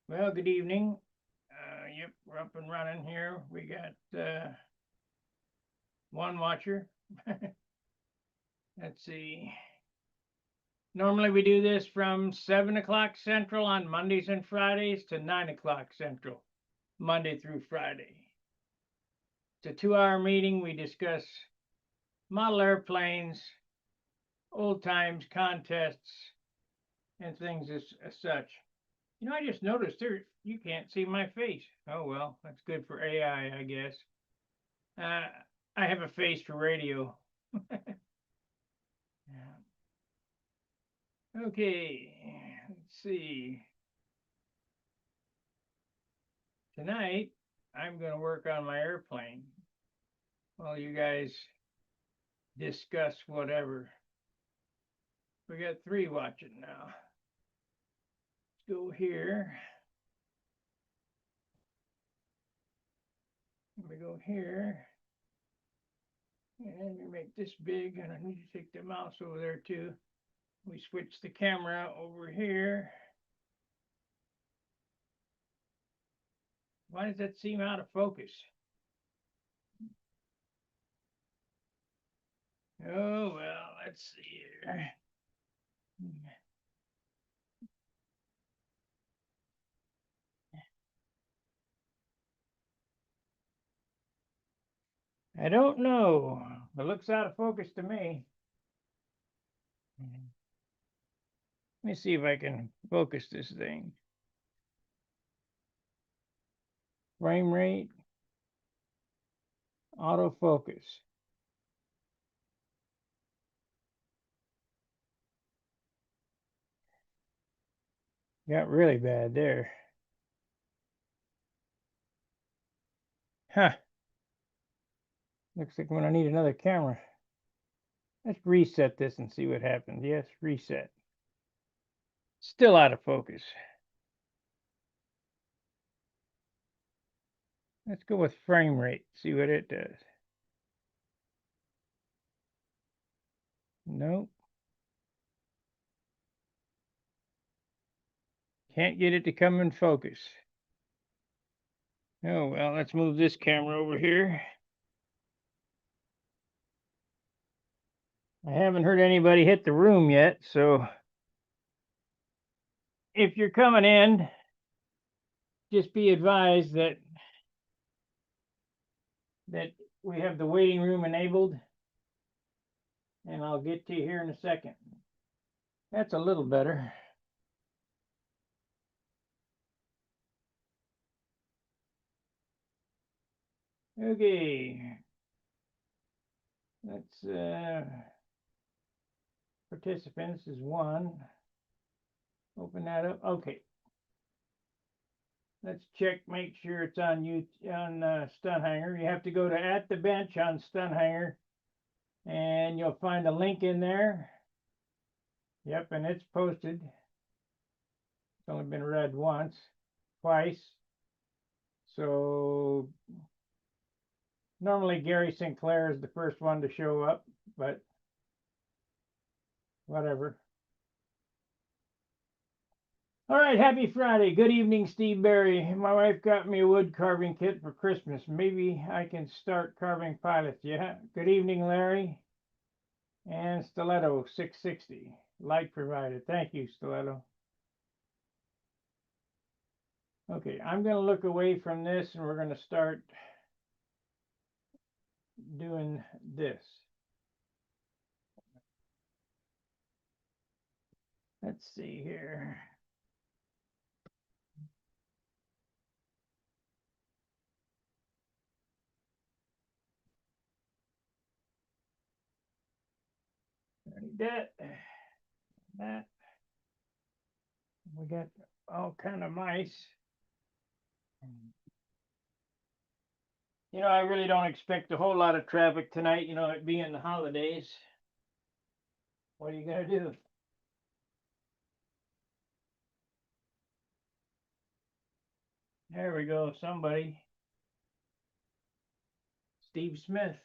Well, good evening. Yep, we're up and running here. We got one watcher. Let's see. Normally we do this from 7 o'clock Central on Mondays and Fridays to 9 o'clock Central, Monday through Friday. It's a 2-hour meeting. We discuss model airplanes, old times, contests, and things as such. I just noticed there you can't see my face. Oh well, that's good for AI, I guess. Uh, I have a face for radio. Okay, let's see. Tonight, I'm going to work on my airplane while you guys discuss whatever. We got 3 watching now. Let's go here. We go here. And we make this big, and I need to take the mouse over there too. We switch the camera over here. Why does that seem out of focus? Oh, well, let's see here. I don't know. It looks out of focus to me. Let me see if I can focus this thing. Frame rate, autofocus. Got really bad there. Huh. Looks like I'm gonna need another camera. Let's reset this and see what happens. Yes, reset. Still out of focus. Let's go with frame rate, see what it does. Nope. Can't get it to come in focus. Oh, well, let's move this camera over here. I haven't heard anybody hit the room yet, so if you're coming in, just be advised that we have the waiting room enabled, and I'll get to you here in a second. That's a little better. Okay. Let's participants is 1. Open that up. Okay. Let's check, make sure it's on Stunt Hangar. You have to go to At the Bench on Stunt Hangar, and you'll find a link in there. Yep, and it's posted. It's only been read twice. So normally Gary Sinclair is the first one to show up, but whatever. All right, happy Friday. Good evening, Steve Barry. My wife got me a wood carving kit for Christmas. Maybe I can start carving pilots. Yeah. Good evening, Larry. And Stiletto 660. Light provided. Thank you, Stiletto. Okay, I'm going to look away from this and we're going to start doing this. Let's see here. That. We got all kind of mice. I really don't expect a whole lot of traffic tonight, it being the holidays. What are you going to do? There we go, somebody. Steve Smith.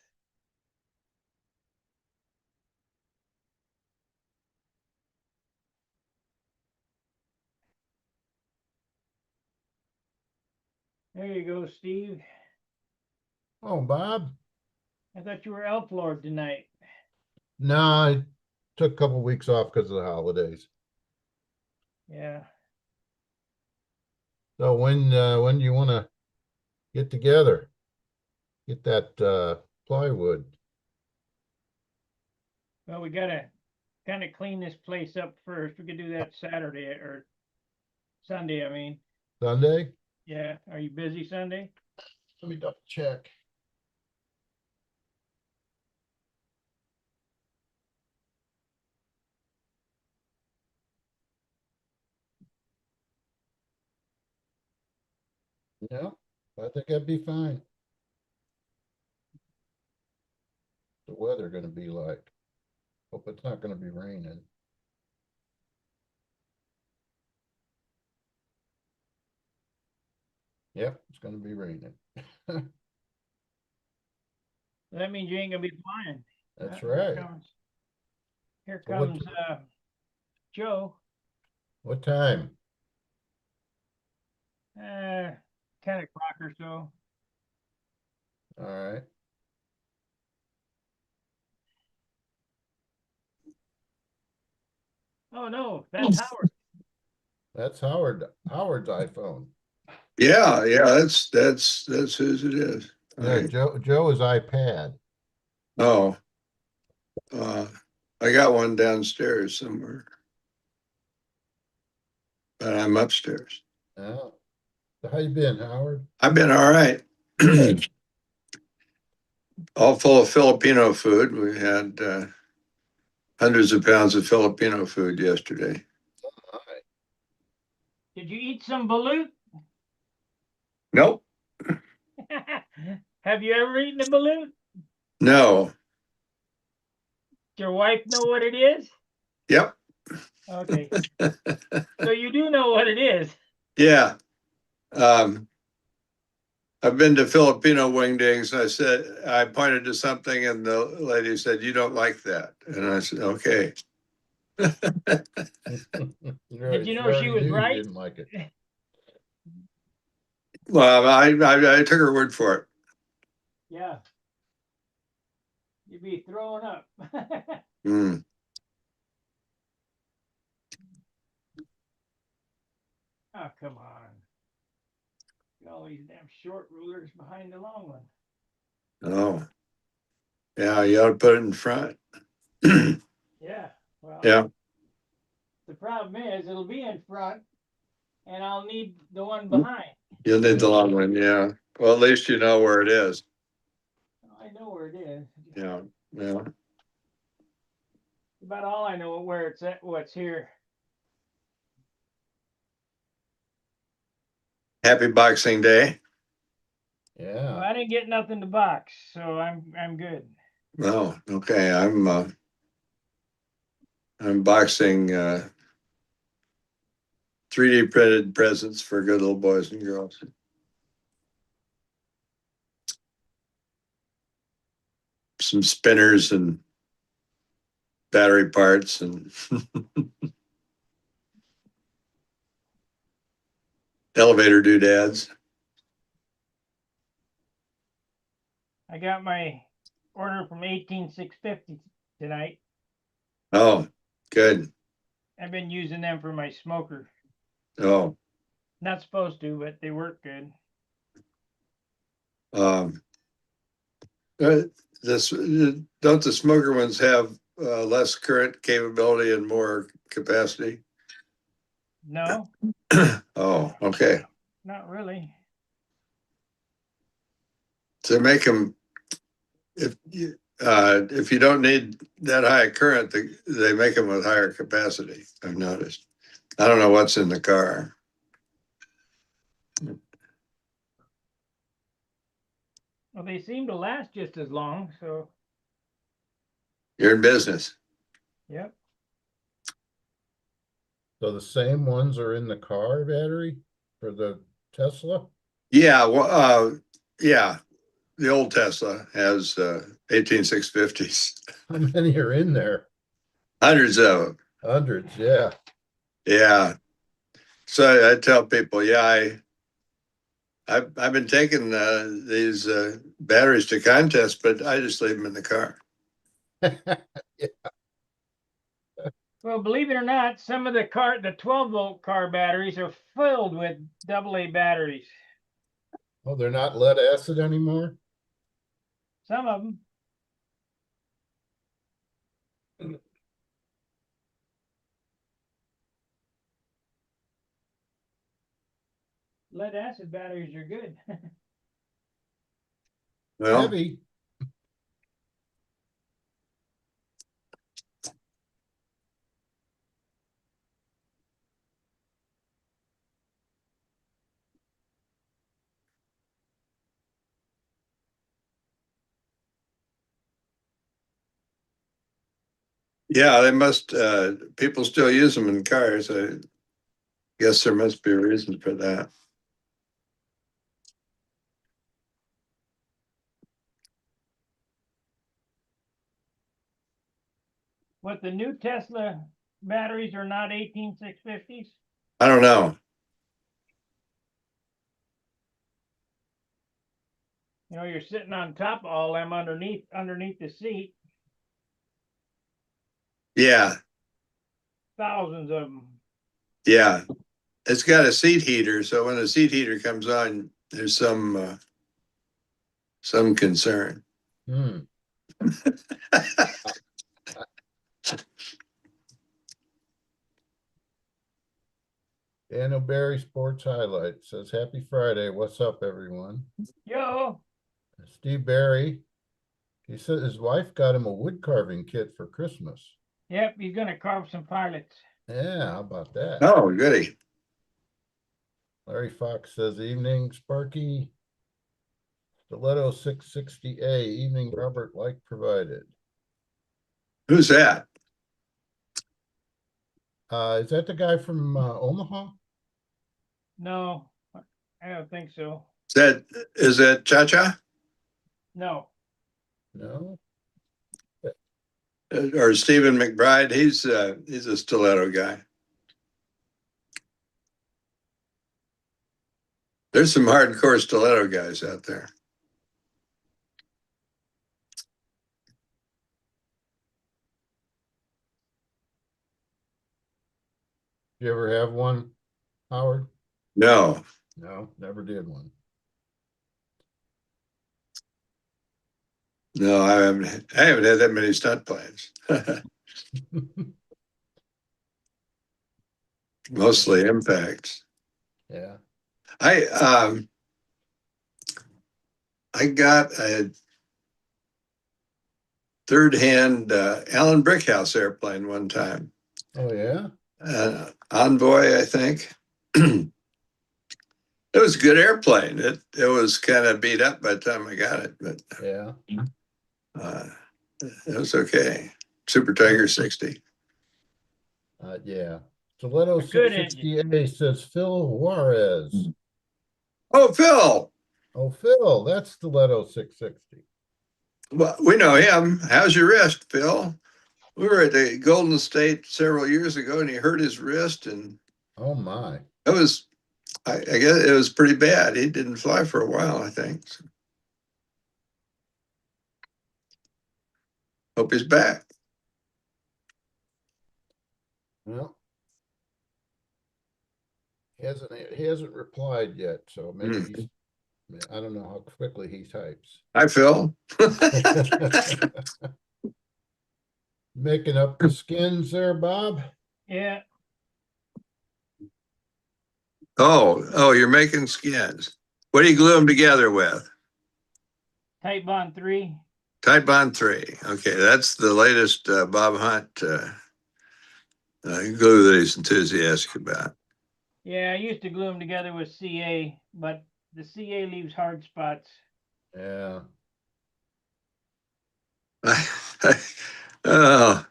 There you go, Steve. Oh, Bob. I thought you were Elf Lord tonight. No, I took a couple weeks off because of the holidays. Yeah. So when do you want to get together? Get that plywood. Well, we gotta kind of clean this place up first. We could do that Saturday or Sunday, I mean. Sunday? Yeah. Are you busy Sunday? Let me double check. Yeah, I think that'd be fine. The weather gonna be like? Hope it's not gonna be raining. Yep, it's gonna be raining. That means you ain't gonna be flying. That's Here right. comes. Here So what comes Joe. what time? 10 o'clock or so. All right. Oh no, that's Howard. That's Howard's iPhone. Yeah, that's whose it is. Yeah, Joe is iPad. Oh, uh, I got one downstairs somewhere, but I'm upstairs. Yeah. So how you been, Howard? I've been all right. Good. All full of Filipino food. We had hundreds of pounds of Filipino food yesterday. All right. Did you eat some balut? Nope, Have you ever eaten a balut? no. Does your wife know what it is? Yep. Okay. So you do know what it is. Yeah. Um, I've been to Filipino wingdings. I pointed to something, and the lady said, "You don't like that," and I said, "Okay." Did you You know she already was knew you right? didn't like it. Well, I took her word for it. Yeah. You'd be throwing up. Mm. Oh, come on. Got all these damn short rulers behind the long one. Oh, yeah, you ought to put it in front. Yeah. Well, Yeah, the problem is it'll be in front and I'll need the one behind. you'll need the Yeah. long one. Yeah. Well, at least you know where it is. I know where it is. Yeah. Yeah. About all I know where it's at, what's here. Happy Boxing Day. Well, Yeah. I didn't get nothing to box, so I'm good. Oh, okay. I'm boxing 3D printed presents for good little boys and girls. Some spinners and battery parts and elevator doodads. I got my order from 18650 tonight. Oh, good. I've been using them for my smoker. Oh, Not supposed to, but they work good. um, this don't the smoker ones have less current capability and more capacity? No, Oh, okay. not really. To make them, if you don't need that high current, they make them with higher capacity. I've noticed. I don't know what's in the car. Well, they seem to last just as long, so You're in business. yep. So the same ones are in the car battery for the Tesla? Yeah. Well, yeah. The old Tesla has 18650s. How many are in there? Hundreds of them. Hundreds, yeah. 'Em. Yeah. So I tell people, yeah, I've been taking these batteries to contests, but I just leave them in the car. Well, believe it or not, some of the 12-volt car batteries are filled with AA batteries. Oh, they're not lead acid anymore? Some of them. Lead acid batteries are good. Well, Heavy. yeah, they must, people still use them in cars. I guess there must be a reason for that. What, the new Tesla batteries are not 18650s? I don't know. You know, you're sitting on top of all them underneath the seat. Yeah, Thousands of them. yeah. It's got a seat heater, so when the seat heater comes on, there's some concern. Hmm. Daniel Barry Sports Highlight says, Happy Friday. What's up, everyone? Yo, Steve Barry, he said his wife got him a wood carving kit for Christmas. yep, he's gonna carve some pilots. Yeah, how about that? Oh, goody. Larry Fox says, Evening, Sparky. Stiletto 660A, evening, Robert, like provided. Who's that? Is that the guy from Omaha? No, I don't think so. Is that Cha-Cha? No. No. Or Stephen McBride? He's a stiletto guy. There's some hardcore stiletto guys out there. Did you ever have one, Howard? No, No, never did one. no, I haven't had that many stunt planes. Mostly impacts. Yeah. I got a third-hand Allen Brickhouse airplane one time. Oh, yeah? Envoy, I think. It was a good airplane. It was kind of beat up by the time I got it, but Yeah. uh, it was okay. Super Tiger 60. Yeah. Stiletto A good engine. 660A says Phil Juarez. Oh, Phil. Oh, Phil, that's Stiletto 660. Well, we know him. How's your wrist, Phil? We were at the Golden State several years ago, and he hurt his wrist, and Oh, my. it was, I guess, it was pretty bad. He didn't fly for a while, I think. So, hope he's back. Well, he hasn't replied yet, so maybe he's, I don't know how quickly he types. Hi, Phil. Making up the skins there, Bob? Yeah. Oh, you're making skins. What do you glue them together with? Type Bond 3. Type Bond 3. Okay, that's the latest Bob Hunt glue that he's enthusiastic about. Yeah, I used to glue them together with CA, but the CA leaves hard spots. Yeah. Oh,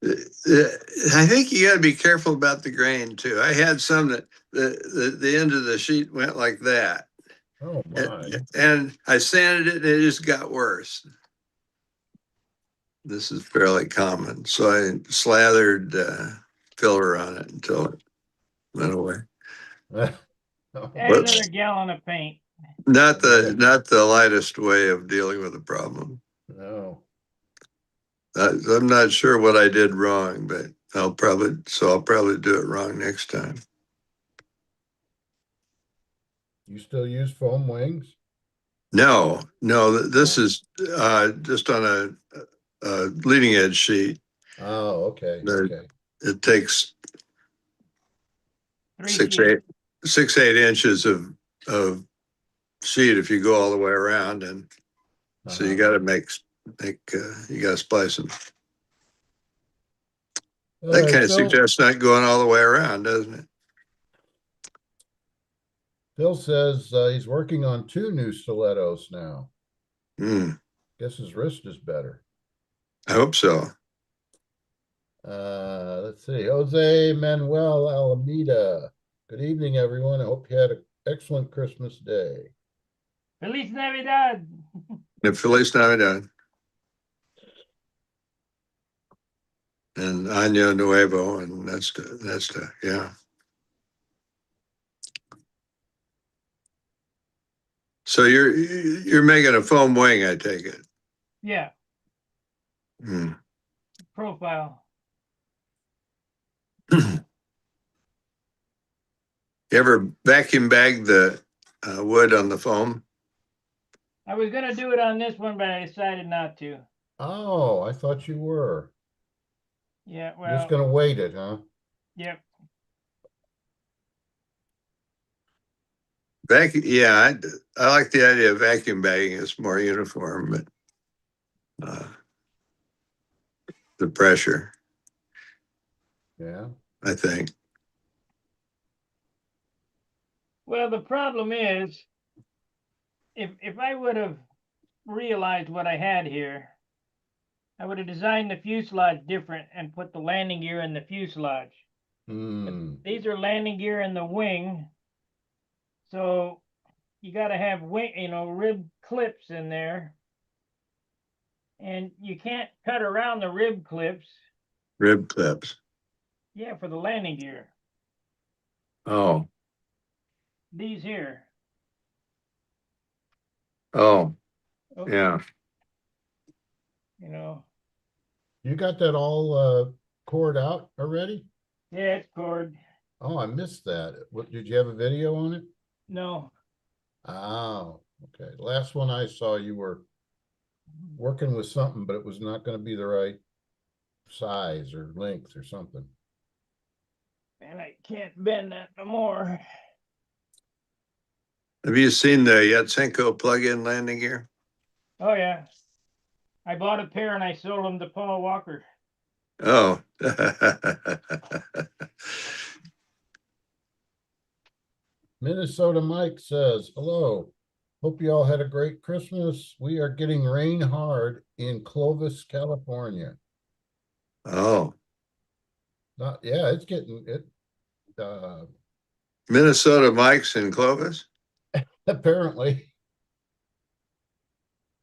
I think you got to be careful about the grain too. I had some that the end of the sheet went like that. Oh, my. And I sanded it and it just got worse. This is fairly common. So I slathered filler on it until it went away. Add But- another gallon of paint. Not Okay. the lightest way of dealing with a problem. No. I'm not sure what I did wrong, but I'll probably do it wrong next time. You still use foam wings? No, this is just on a leading edge sheet. Oh, okay, The- okay. It takes 3 six, sheets. 8 inches of sheet if you go all the way around, and so you Uh-huh. got to you got to splice them. All That right, kind of Phil, suggests not going all the way around, doesn't it? Phil says he's working on 2 new stilettos now. Hmm. Guess his wrist is better. I hope so. Let's see. Jose Manuel Alameda. Good evening, everyone. I hope you had an excellent Christmas day. Feliz Navidad. And Feliz Navidad and Año Nuevo, and yeah. So you're making a foam wing, I take it. Yeah, Hmm. profile. You ever vacuum bag the wood on the foam? I was gonna do it on this one, but I decided not to. Oh, I thought you were. Yeah, You're just well, gonna wait it, huh? yep. Yeah, I like the idea of vacuum bagging. It's more uniform, but the pressure, Yeah. I think. Well, the problem is, if I would have realized what I had here, I would have designed the fuselage different and put the landing gear in the fuselage. Hmm. These are landing gear in the wing, so you got to have rib clips in there, and you can't cut around the rib clips. Rib clips. Yeah, for the landing gear. Oh, These here. oh, Oh, yeah. you know, You got that all cored out already? yeah, it's cord. Oh, I missed that. What, did you have a video on it? No, Oh, okay. Last one I saw, you were working with something, but it was not going to be the right size or length or something. and I can't bend that no more. Have you seen the Yatsenko plug-in landing gear? Oh yeah, I bought a pair and I sold them to Paul Walker. Oh. Minnesota Mike says, hello. Hope you all had a great Christmas. We are getting rain hard in Clovis, California. Oh, Not, yeah, it's getting it. Uh, Minnesota Mike's in Clovis. apparently,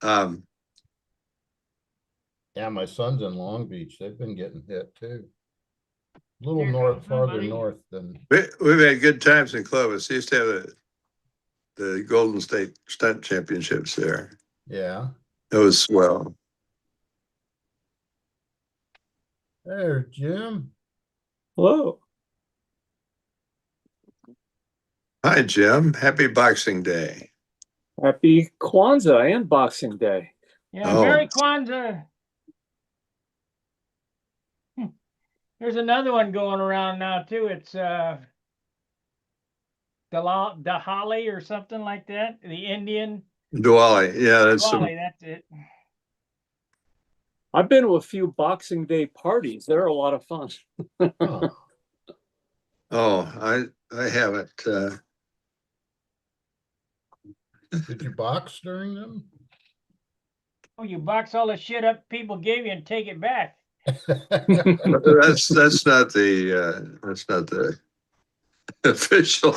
Um, yeah, my son's in Long Beach. They've been getting hit too. A little Here north, comes farther somebody. north than. we've had good times in Clovis. We used to have the Golden State Stunt Championships there. Yeah. It was swell. There, Jim. Hello. Hi, Jim. Happy Boxing Day. Happy Kwanzaa and Boxing Day. Yeah, Oh. Merry Kwanzaa. There's another one going around now too. It's Dahali or something like that. The Indian Diwali. Yeah, Diwali. That's it. I've been to a few Boxing Day parties. They're a lot of fun. Huh. oh, I haven't. Did you box during them? Oh, you box all the shit up people gave you and take it back. That's not the official.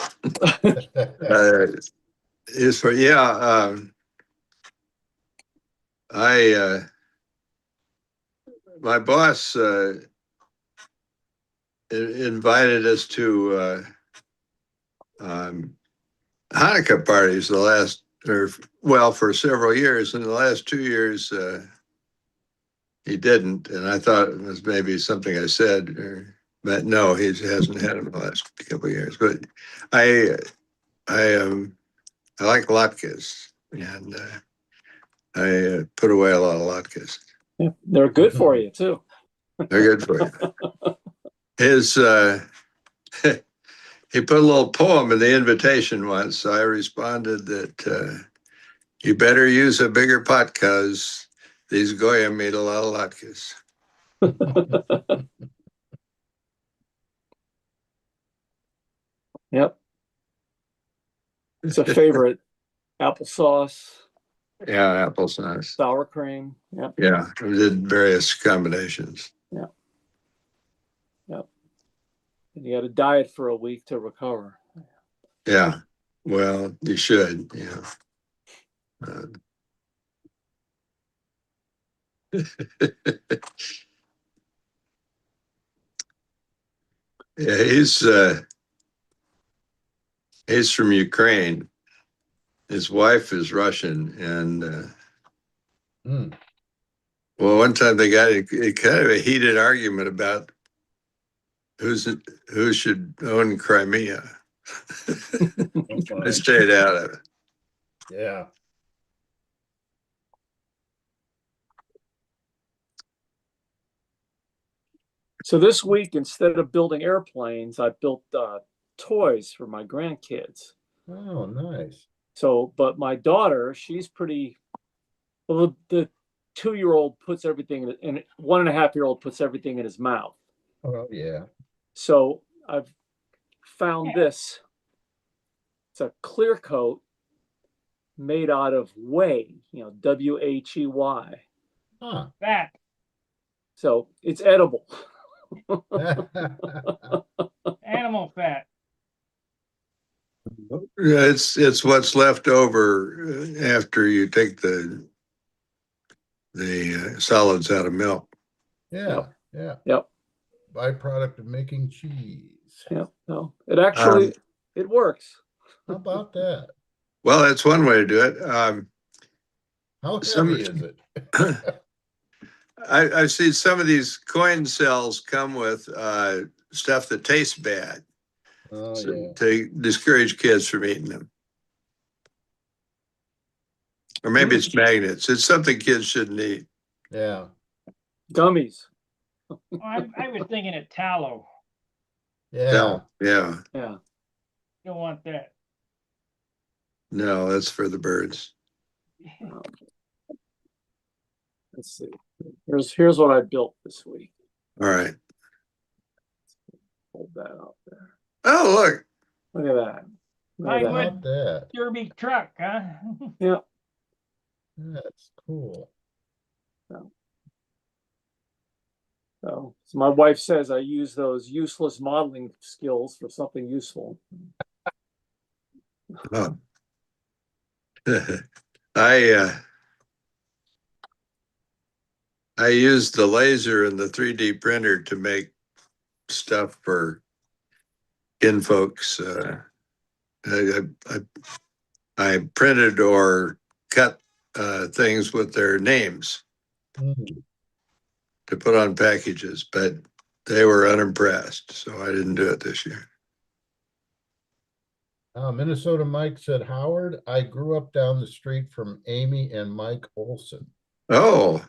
Is for I my boss invited us to Hanukkah parties for several years. In the last 2 years, he didn't, and I thought it was maybe something I said, but no, he hasn't had them the last couple of years. But I, I like latkes, and I put away a lot of latkes. Yeah, they're good for you too. They're good for you. His he put a little poem in the invitation once. So I responded that you better use a bigger pot because these Goyim made a lot of latkes. Yep. It's a favorite. Applesauce, Yeah, applesauce. sour cream. Yep. Yeah, we did various combinations. Yep. Yep. And you got to diet for a week to recover. Yeah, well, you should. Yeah. Yeah, he's from Ukraine. His wife is Russian, and well, one time they got a kind of a heated argument about who should own Crimea. I stayed out of it. Yeah. So this week, instead of building airplanes, I built toys for my grandkids. Oh, nice. So, but my daughter, she's pretty. Well, the 2-year-old puts everything in. 1.5-year-old puts everything in his mouth. Oh, yeah. So I've found this. It's a clear coat made out of whey. WHEY. Huh. Fat. So it's edible. Animal fat. Yeah, it's what's left over after you take the solids out of milk. Yeah. Yeah. Yep. Byproduct of making cheese. Yep. No, it actually it works. How about that? Well, that's one way to do it. How Some- heavy is it? I've seen some of these coin cells come with stuff that tastes bad. Oh, So yeah. to discourage kids from eating them. Or maybe it's magnets. It's something kids shouldn't eat. Yeah. Gummies. Oh, I was thinking of tallow. Yeah. No, yeah. Yeah. You don't want that. No, that's for the birds. Let's see. Here's what I built this week. All right. Hold that up there. Oh, look. Look at that. Look I at How that. about that? Derby truck, huh? Yeah. That's cool. So my wife says I use those useless modeling skills for something useful. Oh. I used the laser and the 3D printer to make stuff for kin folks. I printed or cut things with their names Mm. to put on packages, but they were unimpressed, so I didn't do it this year. Minnesota Mike said, Howard, I grew up down the street from Amy and Mike Olson. Oh,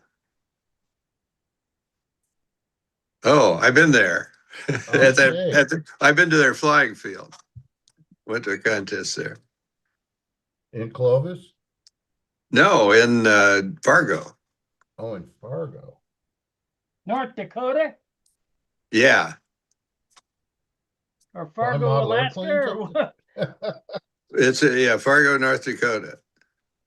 I've been there. Okay. I've been to their flying field. Went to a contest there. In Clovis? No, in Fargo. Oh, in Fargo. North Dakota Yeah, or Fly Fargo, model Alaska, or airplanes what? it's Fargo, North Dakota.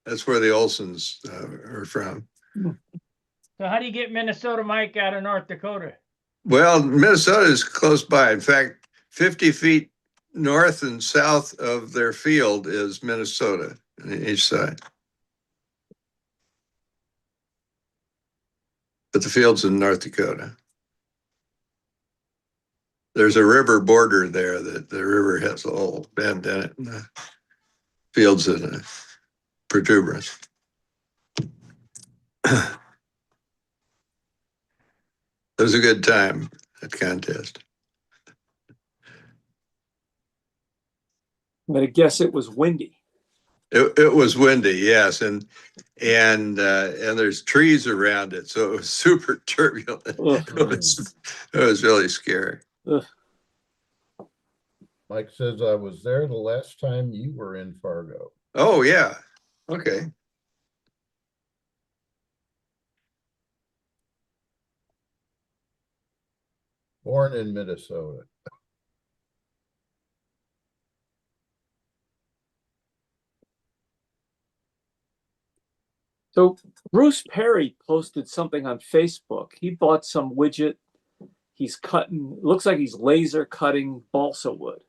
That's where the Olsons are from. So how do you get Minnesota Mike out of North Dakota? Well, Minnesota is close by. In fact, 50 feet north and south of their field is Minnesota on each side. But the field's in North Dakota. There's a river border there that the river has a little bend in it. fields in a protuberance. It was a good time, that contest. I'm gonna guess it was windy. It was windy, yes, and there's trees around it, so it was super turbulent. Ugh. It was really scary. Ugh. Mike says I was there the last time you were in Fargo. Oh, yeah. Okay. Born in Minnesota. So Bruce Perry posted something on Facebook. He bought some widget. He's cutting, looks like he's laser cutting balsa wood.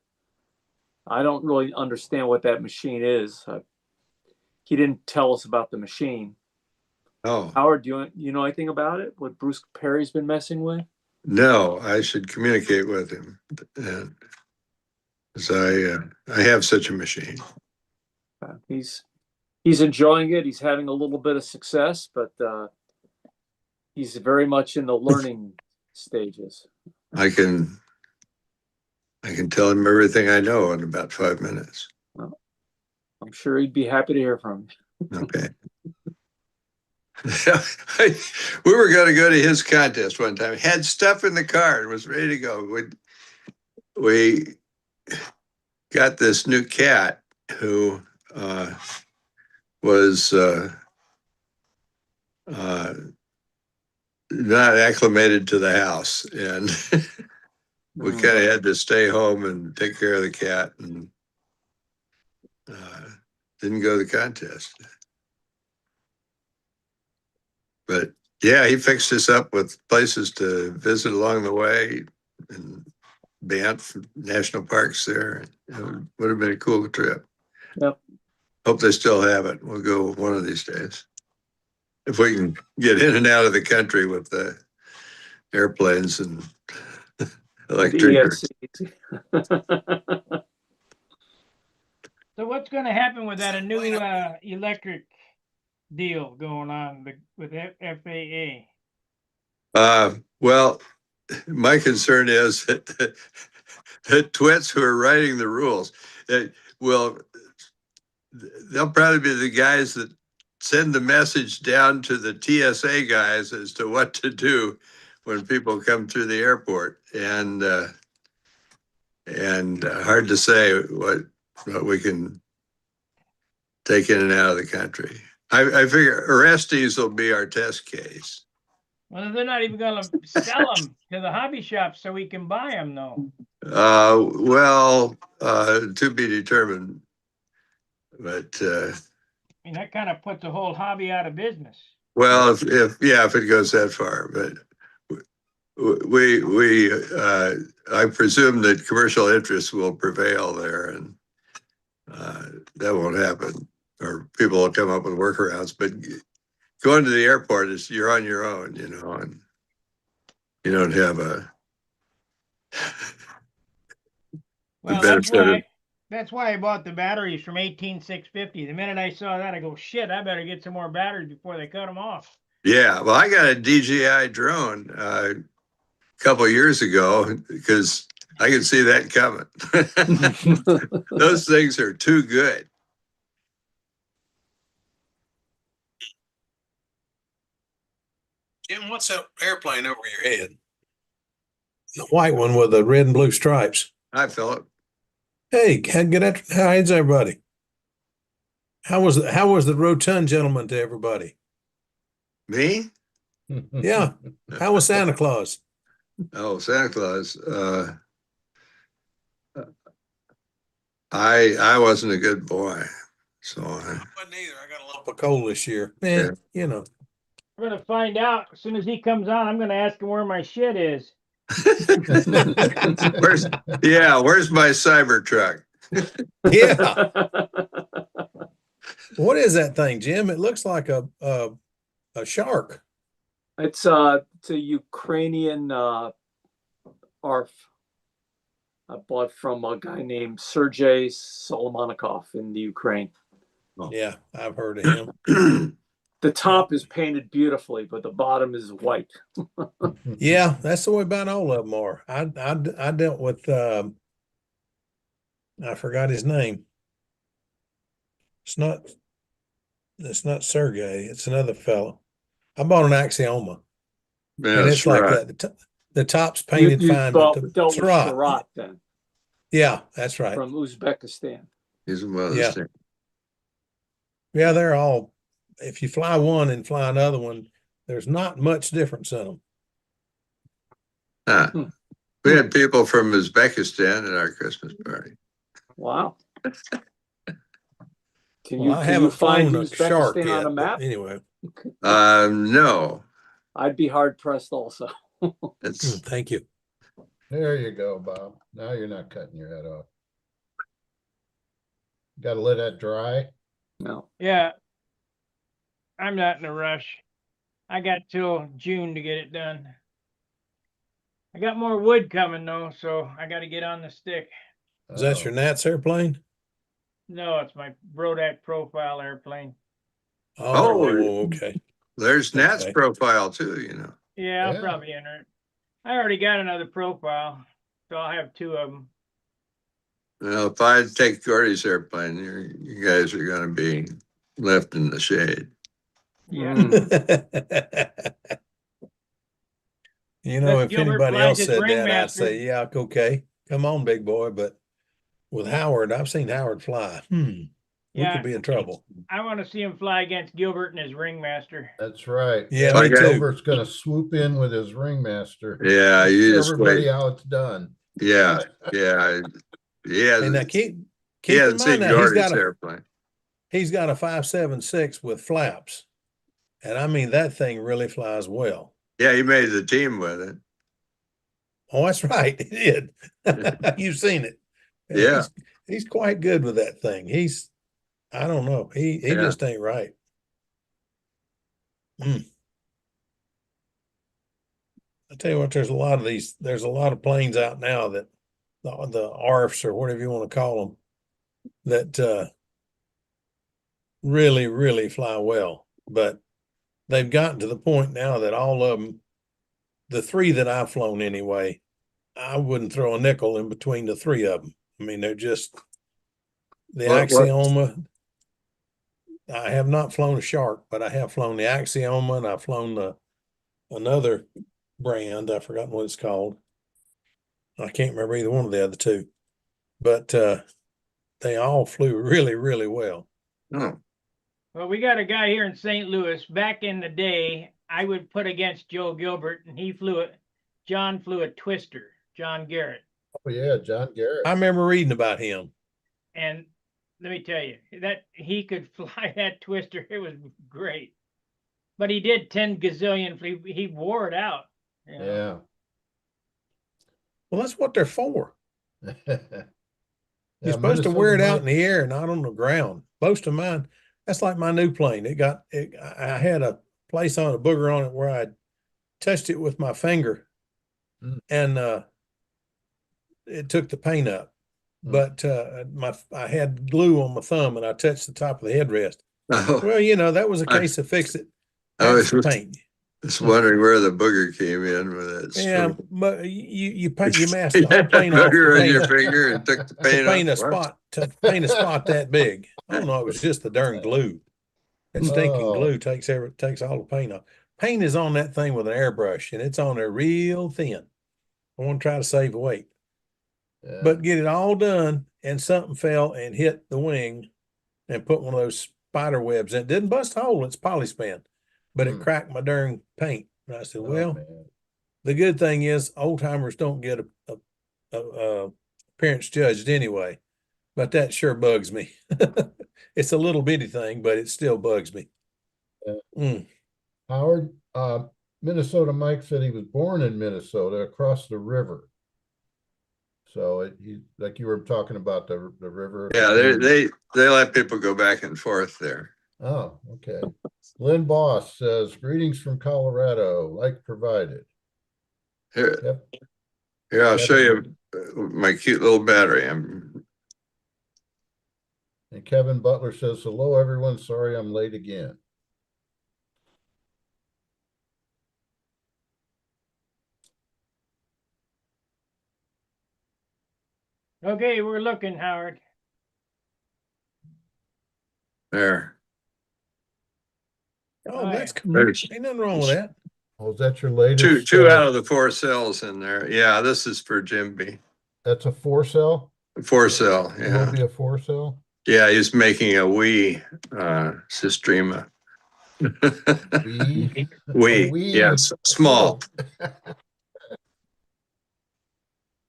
I don't really understand what that machine is. He didn't tell us about the machine. Oh, Howard, do you know anything about it? What Bruce Perry's been messing with? no, I should communicate with him. Because I have such a machine. He's enjoying it. He's having a little bit of success, but he's very much in the learning stages. I can tell him everything I know in about 5 minutes. Well, I'm sure he'd be happy to hear from you. Okay. We were going to go to his contest one time. Had stuff in the car and was ready to go. We got this new cat who was not acclimated to the house, and we kind of had to stay home and take care of the cat, and didn't go to the contest. But yeah, he fixed us up with places to visit along the way, and Banff National Park's there. It would have been a cool trip. Yep. Hope they still have it. We'll go one of these days. If we can get in and out of the country with the airplanes and electric. So what's going to happen with that? A new electric deal going on with FAA? Well, my concern is that the twits who are writing the rules, they'll probably be the guys that send the message down to the TSA guys as to what to do when people come through the airport, and hard to say what we can take in and out of the country. I figure arrestees will be our test case. Well, they're not even going to sell them to the hobby shops so we can buy them, though. To be determined. But I mean, that kind of puts the whole hobby out of business. well, if it goes that far, but I presume that commercial interests will prevail there, and that won't happen, or people will come up with workarounds. But going to the airport is you're on your own, and you don't have a. Well, that's why I bought the batteries from 18650. The minute I saw that, I go, shit, I better get some more batteries before they cut them off. Yeah, well, I got a DJI drone a couple of years ago because I could see that coming. Those things are too good. Jim, what's that airplane over your head? The white one with the red and blue stripes. Hi, Philip. Hey, good afternoon. How's everybody? How was the rotund gentleman to everybody? Me? Yeah. How was Santa Claus? Oh, Santa Claus. I wasn't a good boy, so I wasn't either. I got a lump A cold this year. Man, Yeah. We're going to find out as soon as he comes on. I'm going to ask him where my shit is. where's my Cybertruck? Yeah. What is that thing, Jim? It looks like a shark. It's a Ukrainian ARF. I bought from a guy named Sergey Solomonikov in the Ukraine. Yeah, I've heard of him. The top is painted beautifully, but the bottom is white. Yeah, that's the way about all of them are. I dealt with I forgot his name. It's not Sergey, it's another fellow. I bought an Axioma, and Yeah, it's like right. that. The top's painted You fine, but dealt with Surat. Surat then, Yeah, that's right. from Uzbekistan. He's a mother. Yeah. Yeah, they're all, if you fly one and fly another one, there's not much difference in them. Huh. Hmm. We had people from Uzbekistan at our Christmas party. Wow. Can Well, I you haven't find flown a shark Uzbekistan on yet, a but map? anyway. No, I'd be hard pressed also. it's Thank you. There you go, Bob. Now you're not cutting your head off. Got to let that dry. No. Yeah. I'm not in a rush. I got till June to get it done. I got more wood coming though, so I got to get on the stick. Is that your Nats airplane? No, it's my Brodat profile airplane. Oh, okay. there's Nat's Okay. profile too, you know. Yeah, I'll Yeah. probably enter it. I already got another profile, so I'll have two of them. Well, if I take Gordy's airplane, you guys are going to be left in the shade. Yeah. You know, Unless if Gilbert anybody flies else his said that, I'd ringmaster. say, yeah, okay, come on, big boy. But with Howard, I've seen Howard fly. We Yeah. could be in trouble. I want to see him fly against Gilbert and his ringmaster. That's right. Yeah, me too. Gilbert's gonna swoop in with his ringmaster. Yeah, and you show just everybody wait. how it's done. Yeah, yeah. He And now hasn't, keep he in hasn't mind seen now Gordy's airplane. he's got a 5.76 with flaps, and I mean that thing really flies well. Yeah, he made the team with it. Oh, that's right, he did. You've seen it. Yeah. He's quite good with that thing. I don't know. He Yeah. just ain't right. I tell you what, there's a lot of planes out now that the ARFs or whatever you want to call them that really, really fly well. But they've gotten to the point now that all of them, the three that I've flown anyway, I wouldn't throw a nickel in between the three of them. I mean, they're just the Axioma. I have not flown a Shark, but I have flown the Axioma, and I've flown another brand. I've forgotten what it's called. I can't remember either one of the other two, but they all flew really, really well. Oh, Well, we got a guy here in St. Louis. Back in the day, I would put against Joe Gilbert, and John flew a Twister, John Garrett. Oh yeah, John Garrett. I remember reading about him. And let me tell you, that he could fly that Twister. It was great. But he did 10 gazillion. He wore it out. You know? Yeah. Well, that's what they're for. Yeah, You're supposed to wear it Minnesota out in the air, not on the ground. Most of mine, that's like my new plane. I had a place on a booger on it where I touched it with my finger, and it took the paint up. But I had glue on my thumb, and I touched the top of the headrest. oh. Well, that was a case of fix it. I That's was the paint. just wondering where the booger came in with it. Yeah, but you paint you masked You the whole had a plane off booger to on your paint, finger and took the to paint paint a off. spot that big. Oh no, it was just the darn glue. That stinking Oh. glue takes all the paint off. Paint is on that thing with an airbrush, and it's on there real thin. I want to try to save weight, Yeah. but get it all done, and something fell and hit the wing, and put one of those spider webs in. It didn't bust a hole. It's polyspan, but it cracked my darn paint. And I said, well, man. the good thing is old timers don't get a appearance judged anyway, but that sure bugs me. It's a little bitty thing, but it still bugs me. Howard, Minnesota Mike said he was born in Minnesota across the river. So he, like you were talking about the river. Yeah, they let people go back and forth there. Oh, okay. Lynn Boss says, greetings from Colorado, like provided. Here, Yep. here, I'll show you my cute little battery. And Kevin Butler says, hello, everyone. Sorry I'm late again. Okay, we're looking, Howard. There. Oh, Oh, that's yeah. cool. There's Ain't nothing wrong with that. Oh, is that your latest? two out of the 4 cells in there. Yeah, this is for Jim B. That's a 4-cell? 4 cell. It will Yeah. be a 4-cell? Yeah, he's making a Wii Systrema. We? Wii. Wii. Yes, small. Cool.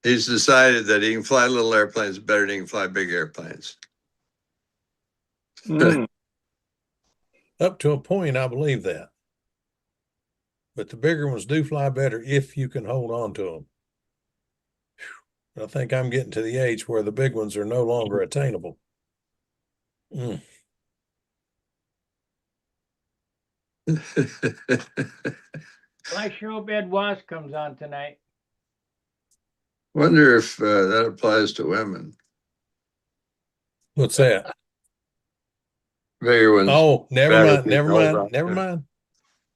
He's decided that he can fly little airplanes better than he can fly big airplanes. Mm. Up to a point, I believe that. But the bigger ones do fly better if you can hold on to them. I think I'm getting to the age where the big ones are no longer attainable. Mm. Well, I sure hope Ed Wass comes on tonight. Wonder if that applies to women. What's that? Bigger ones. Oh, never better mind, than never hold mind, on never to. mind,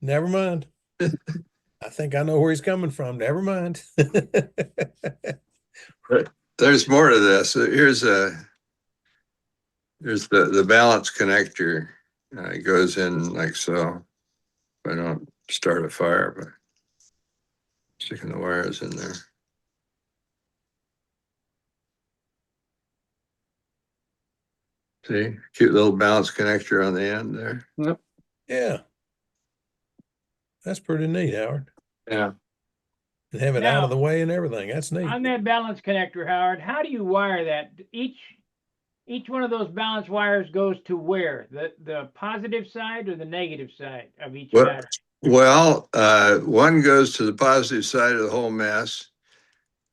never mind. I think I know where he's coming from. Never mind. There's more to this. Here's the balance connector. It goes in like so. If I don't start a fire, but sticking the wires in there. See, cute little balance connector on the end there. Yep. Yeah. That's pretty neat, Howard. Yeah. And have it out of the way and everything. That's neat. On that balance connector, Howard, how do you wire that? Each one of those balance wires goes to where? The positive side or the negative side of each Well, battery? well, one goes to the positive side of the whole mass.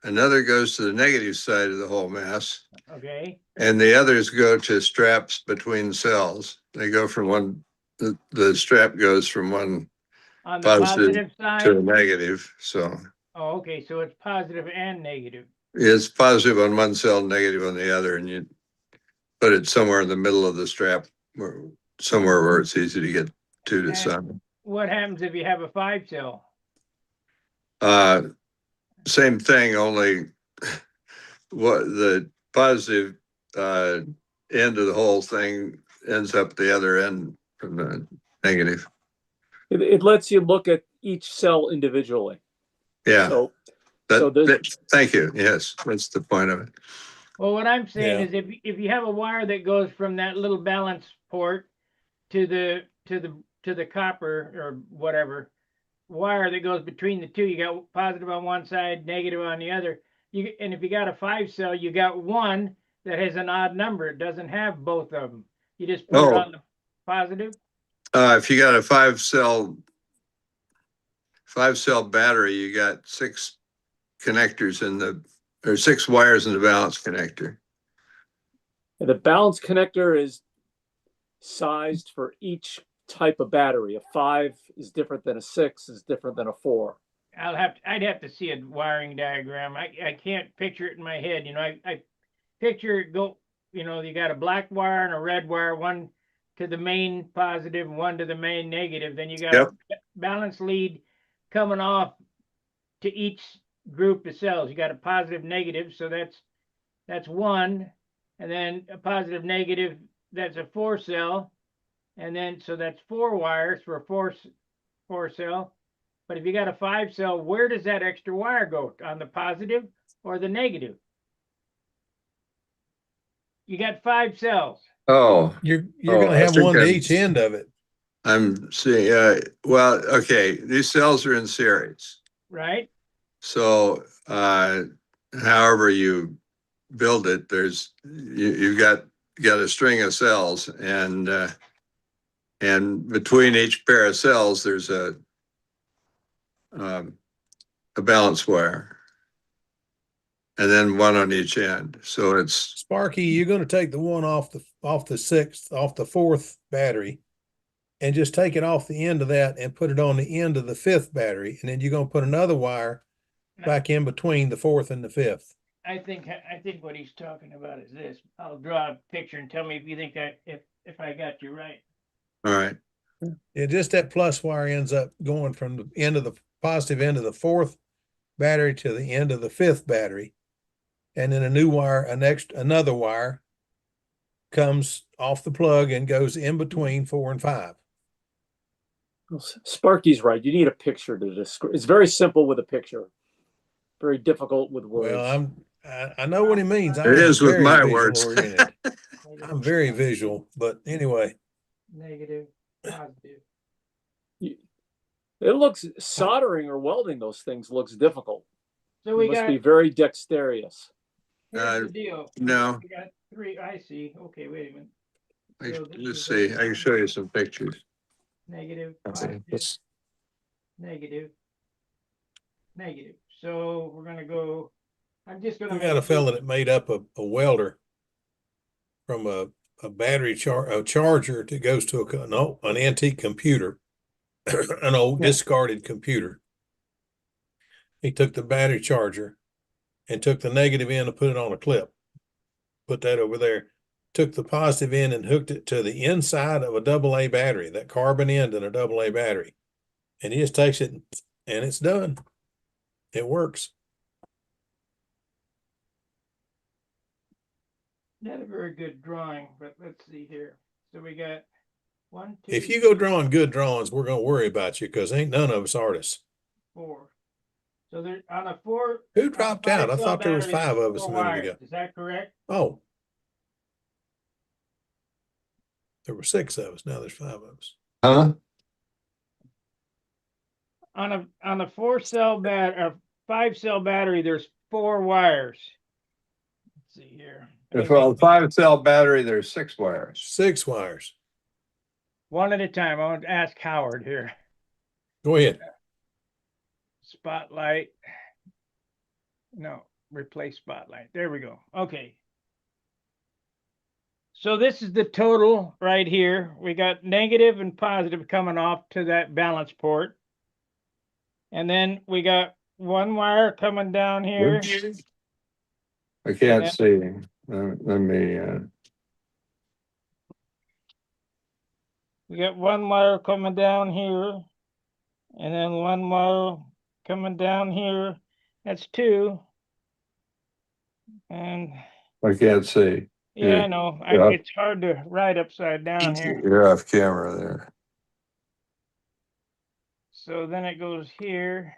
Another goes to the negative side of the whole mass. Okay. And the others go to straps between cells. They go from one, the strap goes from one On the positive positive side? to a negative. So Oh, okay. So it's positive and negative. it's positive on one cell, negative on the other, and you put it somewhere in the middle of the strap, somewhere where it's easy to get to the sun. What happens if you have a 5-cell? Same thing, only what the positive end of the whole thing ends up the other end from the negative. It lets you look at each cell individually. Yeah. So, Thank you. Yes, that's the point of it. Well, what I'm saying Yeah. is if you have a wire that goes from that little balance port to the copper or whatever wire that goes between the two, you got positive on one side, negative on the other. And if you got a 5-cell, you got one that has an odd number. It doesn't have both of them. You just put it on the positive. If you got a 5-cell battery, you got 6 connectors or 6 wires in the balance connector. And the balance connector is sized for each type of battery. A 5 is different than a 6, is different than a 4. I'd have to see a wiring diagram. I can't picture it in my head. I picture it go, you got a black wire and a red wire, one to the main positive, one to the main negative. Then you got a balance lead coming off to each group of cells. You got a positive, negative, so that's one, and then a positive, negative, that's a 4-cell, and then so that's 4 wires for a 4-cell. But if you got a 5-cell, where does that extra wire go? On the positive or the negative? You got 5 cells. Oh, You're going to have one to each end of it. I'm seeing. Well, okay. These cells are in series, right? So, however you build it, you've got a string of cells, and between each pair of cells, there's a balance wire, and then one on each end. So it's Sparky, you're going to take the one off the 4th battery and just take it off the end of that and put it on the end of the 5th battery. And then you're going to put another wire back in between the 4th and the 5th. I think what he's talking about is this. I'll draw a picture and tell me if you think if I got you right. All right. Yeah, just that plus wire ends up going from the end of the positive end of the fourth battery to the end of the fifth battery. And then a new wire, another wire comes off the plug and goes in between 4 and 5. Well, Sparky's right. You need a picture to describe. It's very simple with a picture. Very difficult with words. Well, I know what he means. I It am is with very my visual words. oriented. I'm very visual, but anyway. Negative, positive. It looks soldering or welding those things looks difficult. So You we must got, be very dexterous. here's the deal. No. We got 3. I see. Okay, wait a minute. So this Let's is see. I can show you some pictures. Negative, Okay, positive, negative, negative. So we're gonna go. I'm just gonna We make got a fella that made up a welder from a battery charger that goes to an antique computer, an old discarded computer. He took the battery charger and took the negative end and put it on a clip. Put that over there. Took the positive end and hooked it to the inside of a AA battery, that carbon end in a AA battery. And he just takes it and it's done. It works. Not a very good drawing, but let's see here. So we got 1, 2. If you go drawing good drawings, we're gonna worry about you because ain't none of us artists. 4. So there on a 4. Who dropped out? I 5-cell thought there was battery, 5 there's of us a 4 minute wires. ago. Is that correct? Oh, there were 6 of us. Now there's 5 of us. Huh? On a 4-cell or 5-cell battery, there's 4 wires. Let's see here. If a 5-cell battery, there's 6 wires. 6 wires. One at a time. I want to ask Howard here. Go ahead. Spotlight. No, replace spotlight. There we go. Okay. So this is the total right here. We got negative and positive coming off to that balance port. And then we got 1 wire coming down here. I can't Yeah. see. Let me, We got 1 wire coming down here. And then 1 wire coming down here. That's 2. And I can't see. yeah, I know. Yeah. It's hard to write upside down here. You're off camera there. So then it goes here.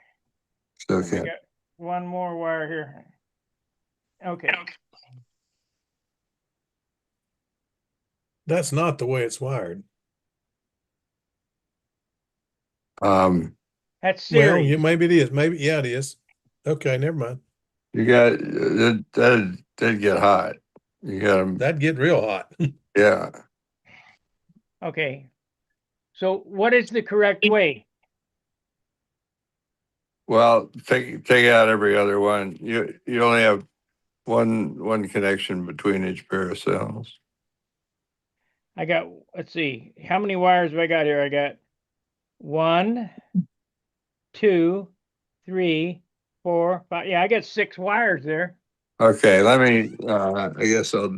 Still and we can't. got 1 more wire here. Okay. That's not the way it's wired. That's Well, series. maybe it is. Maybe, yeah, it is. Okay, never mind. You got, that'd get hot. You got them, That'd get real hot. yeah. Okay. So what is the correct way? Well, take out every other one. You only have one connection between each pair of cells. I got, let's see, how many wires have I got here? I got 1, 2, 3, 4, 5. Yeah, I got 6 wires there. Okay, let me, I guess I'll.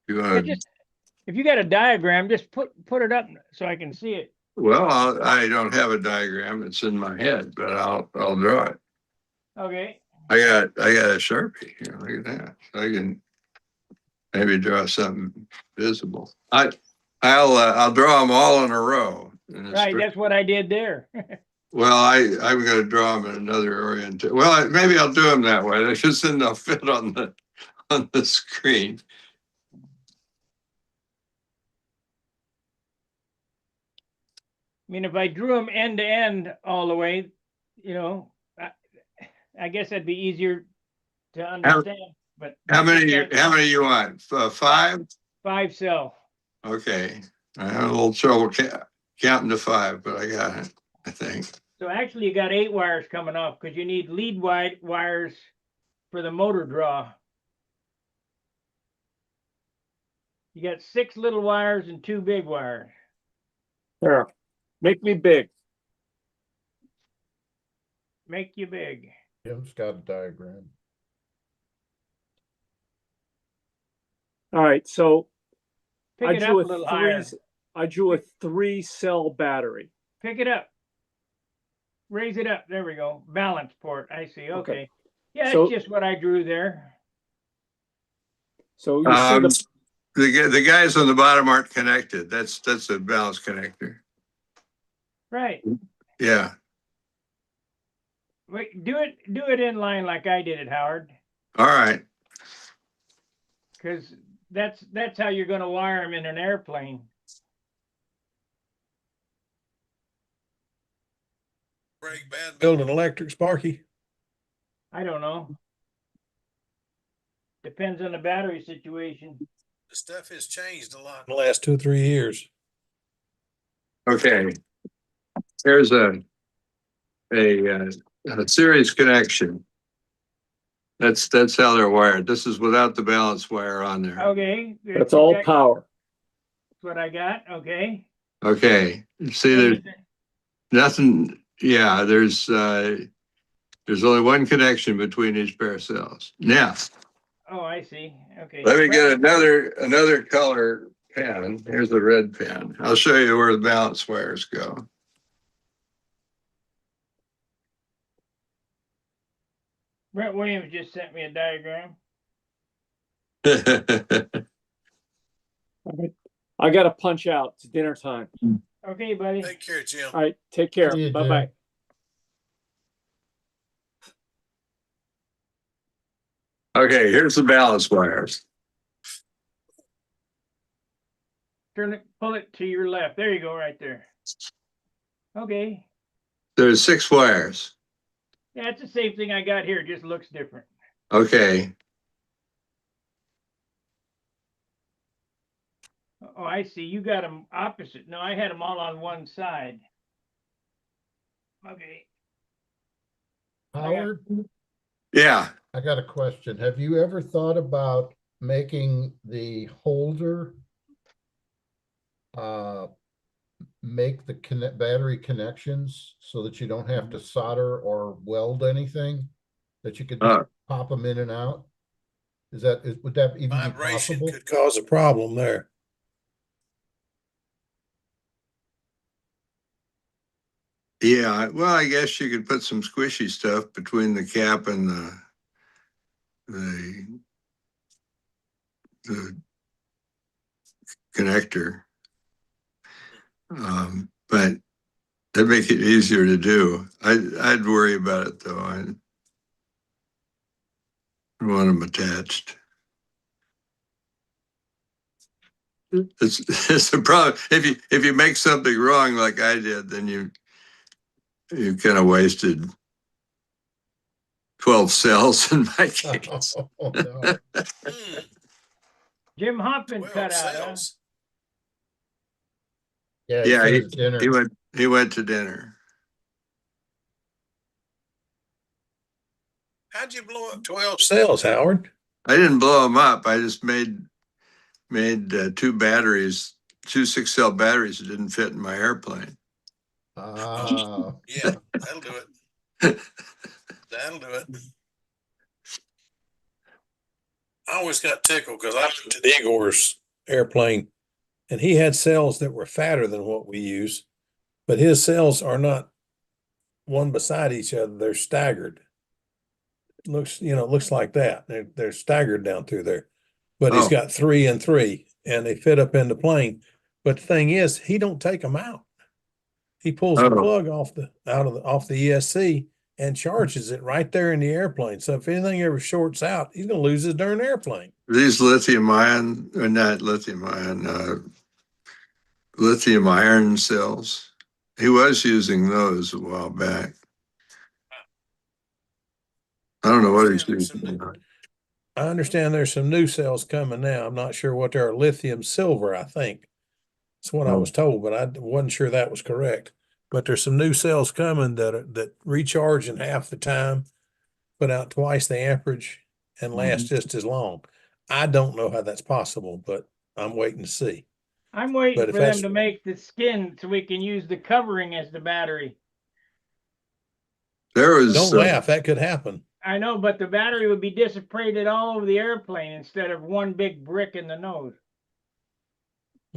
You Yeah, want, just if you got a diagram, just put it up so I can see it. well, I don't have a diagram. It's in my head, but I'll draw it. Okay. I got a Sharpie here. Look at that. So I can maybe draw something visible. I'll draw them all in a row. Right, that's what I did there. Well, I'm going to draw them in another orientation. Well, maybe I'll do them that way. Because then they'll fit on the screen. I mean, if I drew them end to end all the way, I guess that'd be easier to understand. But How many you want? 5? 5-cell. Okay. I had a little trouble counting to 5, but I got it, I think. So actually, you got 8 wires coming off because you need lead wires for the motor draw. You got 6 little wires and 2 big wires. There. Make me big. Make you big. Jim's got a diagram. All right, so Pick I it drew up a a little three. higher. I drew a 3-cell battery. Pick it up. Raise it up. There we go. Balance port. I see. Okay. Yeah, So- it's just what I drew there. So you see The guys on the bottom aren't connected. That's a balance connector. Right. Yeah. Wait, do it in line like I did it, Howard. All right. Because that's how you're going to wire them in an airplane. Break bad. Build an electric Sparky. I don't know. Depends on the battery situation. The stuff has changed a lot. In the last 2 or 3 years. Okay. Here's a series connection. That's how they're wired. This is without the balance wire on there. Okay. that's all power. That's what I got. Okay. Okay. See, there's nothing. Yeah, there's only one connection between each pair of cells. Now, Oh, I see. Okay. let me get another color pen. Here's the red pen. I'll show you where the balance wires go. Brent Williams just sent me a diagram. I got to punch out. It's dinner time. Okay, buddy. Take care, Jim. All right, take care. See you, Bye bye. Jim. Okay, here's the balance wires. Pull it to your left. There you go, right there. Okay. There's 6 wires. Yeah, it's the same thing I got here. It just looks different. Okay. Oh, I see. You got them opposite. No, I had them all on one side. Okay. Howard, Yeah. I got a question. Have you ever thought about making the holder make the battery connections so that you don't have to solder or weld anything? That you could just pop them in and out? Would that even be Vibration possible? could Cause a problem there. Yeah. Well, I guess you could put some squishy stuff between the cap and the connector. But that'd make it easier to do. I'd worry about it though. I want them attached. It's a problem. If you make something wrong like I did, then you kind of wasted 12 cells in my case. Oh, no. Jim Hoffman 12 cut out, huh? cells. Yeah, Yeah, said it's dinner. he went to dinner. How'd you blow up 12 cells? Sales, Howard. I didn't blow them up. I just made 2 batteries, 2 6-cell batteries that didn't fit in my airplane. Yeah, that'll do it. That'll do it. I always got tickled because I went to Igor's airplane, and he had cells that were fatter than what we use, but his cells are not one beside each other. They're staggered. It looks like that. They're staggered down through there, but he's Oh. got 3 and 3, and they fit up in the plane. But the thing is, he don't take them out. He pulls the Oh. plug off the ESC and charges it right there in the airplane. So if anything ever shorts out, he's going to lose his darn airplane. These lithium ion, or not lithium ion, lithium iron cells. He was using those a while back. I don't know what he's using. I understand there's some new cells coming now. I'm not sure what they are. Lithium silver, I think. That's what I was told, but I wasn't sure that was correct. But there's some new cells coming that recharge in half the time, put out twice the amperage, and last just as long. I don't know how that's possible, but I'm waiting to see. I'm waiting But if for them that's- to make the skin so we can use the covering as the battery. There was Don't laugh. That could happen. I know, but the battery would be dissipated all over the airplane instead of one big brick in the nose.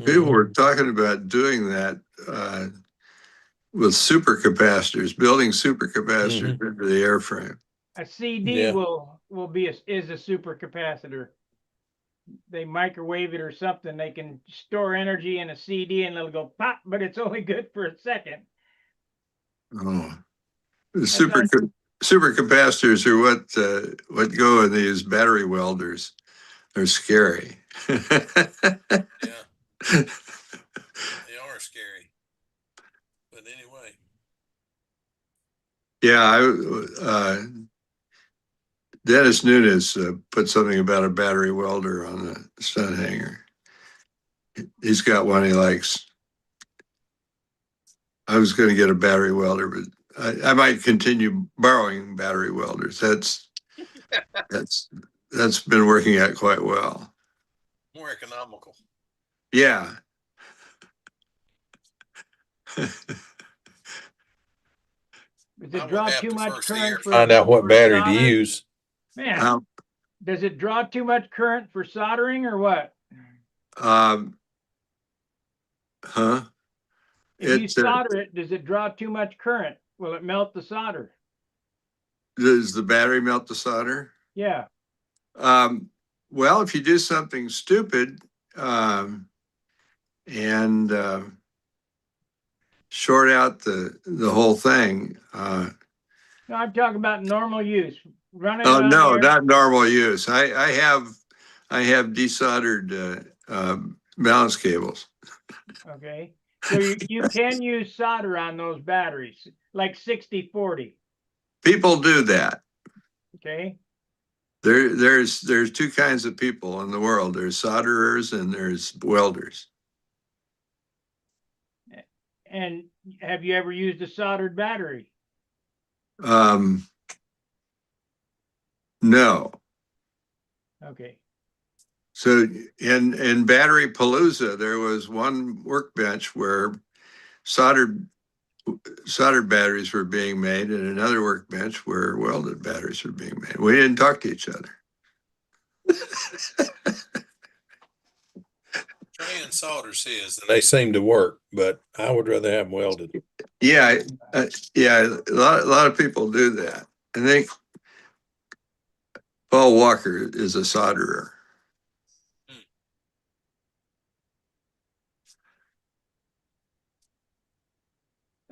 people Mhm. were talking about doing that with supercapacitors, building supercapacitors into the airframe. A CD Yeah. will be is a supercapacitor. They microwave it or something. They can store energy in a CD and it'll go pop, but it's only good for a second. Oh, the That's like- supercapacitors are what go in these battery welders. They're scary. Yeah, they are scary. But anyway. Yeah, Dennis Nunes put something about a battery welder on the Stunt Hangar. He's got one he likes. I was going to get a battery welder, but I might continue borrowing battery welders. That's been working out quite well. More economical. Yeah. Does I it would draw have too to much first see current or for find out what for battery to solder? use. Man, does it draw too much current for soldering or what? Huh? If you solder it, does it draw too much current? Will it melt the solder? Does the battery melt the solder? Yeah. Well, if you do something stupid and short out the whole thing. No, I'm talking about normal use. Running Oh on no, air. not normal use. I have desoldered balance cables. Okay. So you can use solder on those batteries, like 60-40. People do that. Okay. There's two kinds of people in the world. There's solderers and there's welders. And have you ever used a soldered battery? No. Okay. So in Battery Palooza, there was one workbench where soldered batteries were being made, and another workbench where welded batteries were being made. We didn't talk to each other. Trey and solder says and they seem to work, but I would rather have them welded. Yeah, yeah. A lot of people do that. I think Paul Walker is a solderer.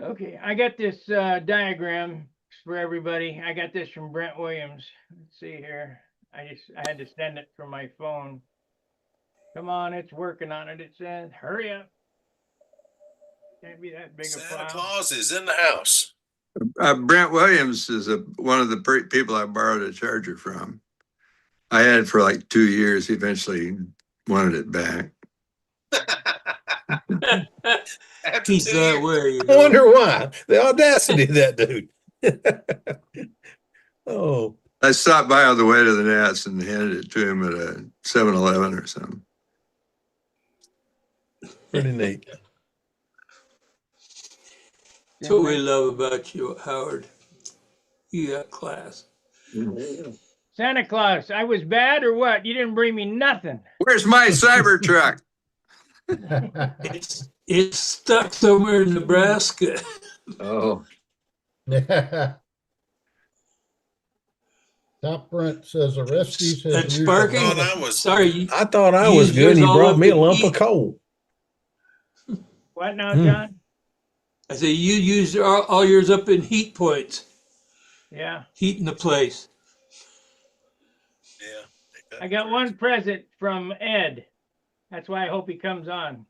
Okay. I got this diagram for everybody. I got this from Brent Williams. Let's see here. I had to send it from my phone. Come on, it's working on it. It says, hurry up. Can't be that big a Santa file. Claus is in the house. Brent Williams is one of the people I borrowed a charger from. I had it for like 2 years. He eventually wanted it back. He's that way. You I know? wonder why. The audacity of that dude. Oh, I stopped by on the way to the Nats and handed it to him at a 7-Eleven or something. pretty neat. That's what we love about you, Howard. You got class. Santa Claus, I was bad or what? You didn't bring me nothing. Where's my Cybertruck? It's stuck somewhere in Nebraska. Oh, Top Brent says Orestes has That's used Sparky. a lot of- I thought I was good. And you brought me a lump of coal. What now, John? I say you used all yours up in heat points, Yeah. heating the place. Yeah. I got one present from Ed. That's why I hope he comes on.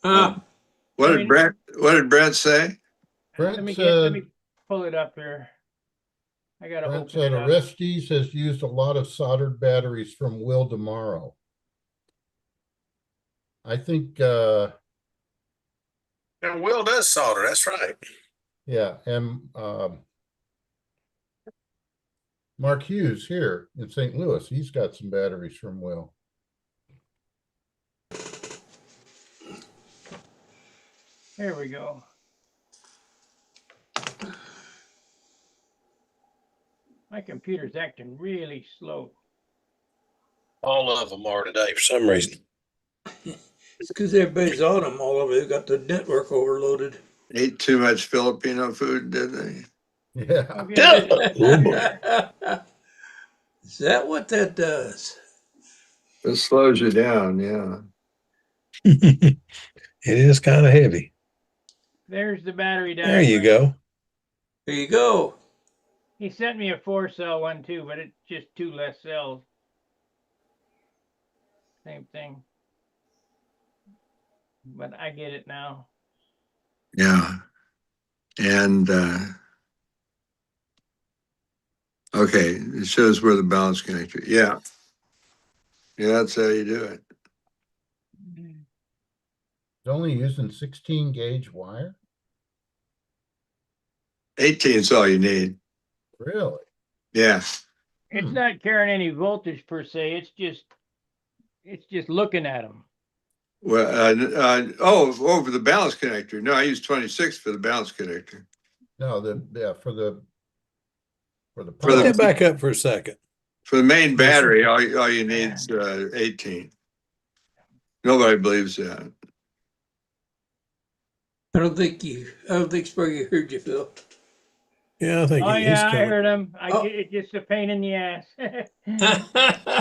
what did Brent say? Brent let me said, pull it up here. I gotta Brent open said it up. Orestes has used a lot of soldered batteries from Will Tomorrow. I think, And Will does solder. That's right. yeah, and Mark Hughes here in St. Louis, he's got some batteries from Will. Here we go. My computer's acting really slow. All of them are today for some reason. It's because everybody's on them all over. They got the network overloaded. Ate too much Filipino food, didn't they? Yeah. Oh, yeah, that's Oh, boy. Is that what that does? It slows you down, yeah. It is kind of heavy. there's the battery There diagram. you go. There you go. He sent me a 4-cell one too, but it's just 2 less cells. Same thing. But I get it now. Yeah. And okay, it shows where the balance connector. Yeah. Yeah, that's how you do it. It's only using 16 gauge wire? 18 is all you need. Really? Yeah. It's not carrying any voltage per se. It's just looking at them. Well, over the balance connector. No, I use 26 for the balance connector. No, for the For the- power. Step back up for a second. For the main Yes, battery, all you need is 18. Nobody believes that. I don't think Sprague heard you, Phil. Yeah, I think Oh he's yeah, I coming. heard him. Oh. It's just a pain in the ass.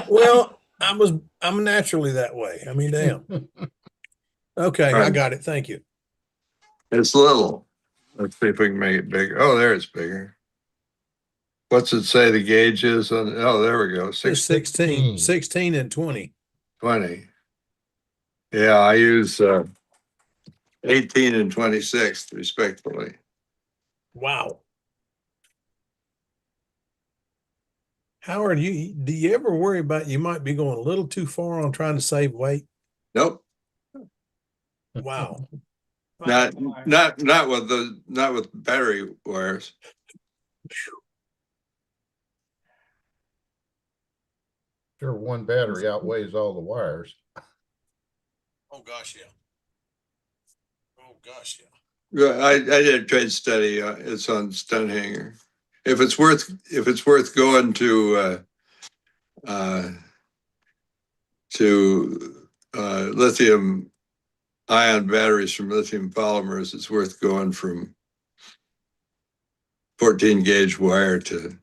Well, I'm naturally that way. I mean, damn. Okay, I Right. got it. Thank you. It's little. Let's see if we can make it bigger. Oh, there it's bigger. What's it say the gauge is on? Oh, there we go. It's 16, 16 and 20. 20. Yeah, I use 18 and 26 respectively. Wow. Howard, do you ever worry about you might be going a little too far on trying to save weight? Nope. Wow. Not with battery wires. Sure, one battery outweighs all the wires. Oh gosh, yeah. Oh gosh, yeah. Yeah, I did a trade study. It's on Stunt Hangar. If it's worth going to lithium ion batteries from lithium polymers, it's worth going from 14 gauge wire to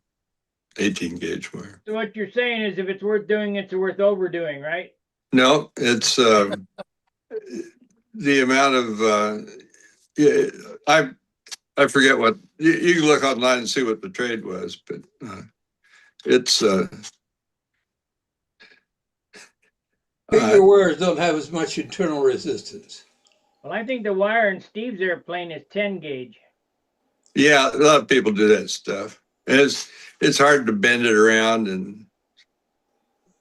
18 gauge wire. So what you're saying is, if it's worth doing, it's worth overdoing, right? No, it's the amount of yeah, I forget what you can look online and see what the trade was, but it's Bigger wires don't have as much internal resistance. Well, I think the wire in Steve's airplane is 10 gauge. yeah, a lot of people do that stuff. And it's hard to bend it around, and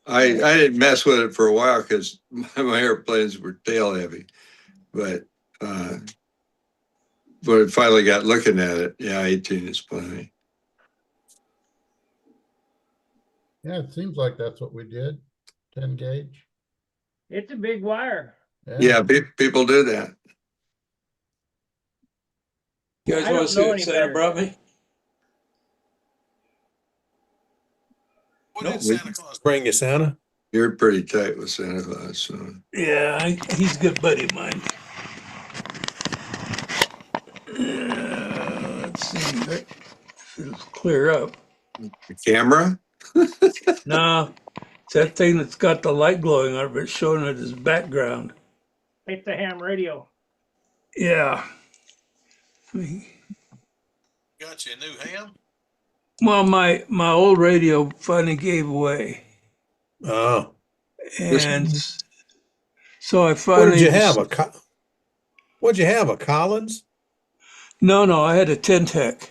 I didn't mess with it for a while because my airplanes were tail heavy, but I finally got looking at it. Yeah, 18 is plenty. Yeah, it seems like that's what we did. 10 gauge. It's a big wire. Yeah, people do that. You guys I want don't to see know what any Santa better. brought me? What Nope. did Santa Claus bring you, Santa? You're pretty tight with Santa Claus, so Yeah, he's a good buddy of mine. Let's see. If it'll clear up. the camera. No, it's that thing that's got the light glowing on it, but it's showing it as background. It's a ham radio. Yeah. Got you a new ham? Well, my old radio finally gave away, Oh. and so I What finally. did you have? What'd you have? A Collins? No, I had a Tentec,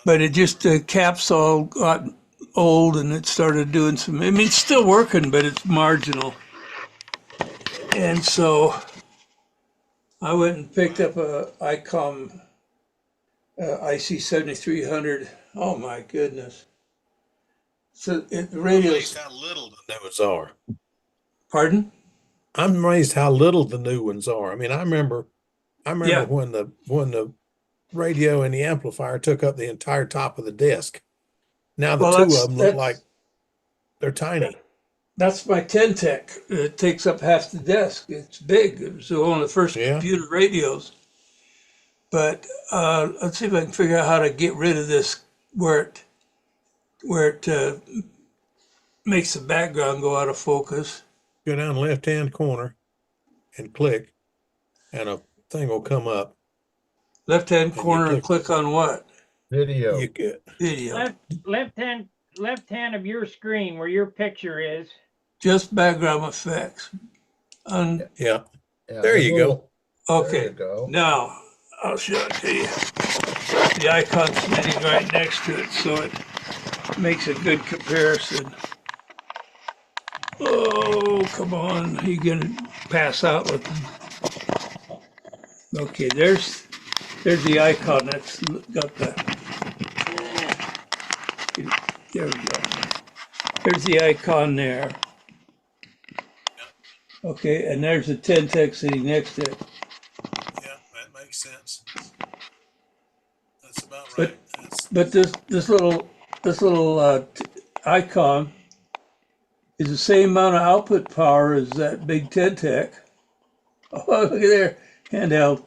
but it just the caps all got old, and it started doing some. I mean, it's still working, but it's marginal. And so I went and picked up a ICOM IC 7300. Oh my goodness! So the I'm radio's. amazed how little the new ones are. Pardon? I'm amazed how little the new ones are. I mean, I remember Yeah. when the radio and the amplifier took up the entire top of the desk. Now the Well, two of them look like they're tiny. that's my 10 Tech. It takes up half the desk. It's big. It was one of the first Yeah. computer radios. But let's see if I can figure out how to get rid of this where it makes the background go out of focus. Go down the left-hand corner and click, and a thing will come up. Left-hand you corner and click- click on what? Video. You get Video. Left hand of your screen where your picture is. Just background effects. yeah. Yeah, There there's you a go. little- Okay. There you go. Now, I'll show it to you. The icon's sitting right next to it, so it makes a good comparison. Oh, come on. You can pass out with them. Okay, there's the icon that's got the. There we go. There's the icon there. Okay, and there's the 10 Tech sitting next to it. Yeah, that makes sense. That's about But- right. That's, But this little icon is the same amount of output power as that big 10 Tech. Oh, look at there, handheld.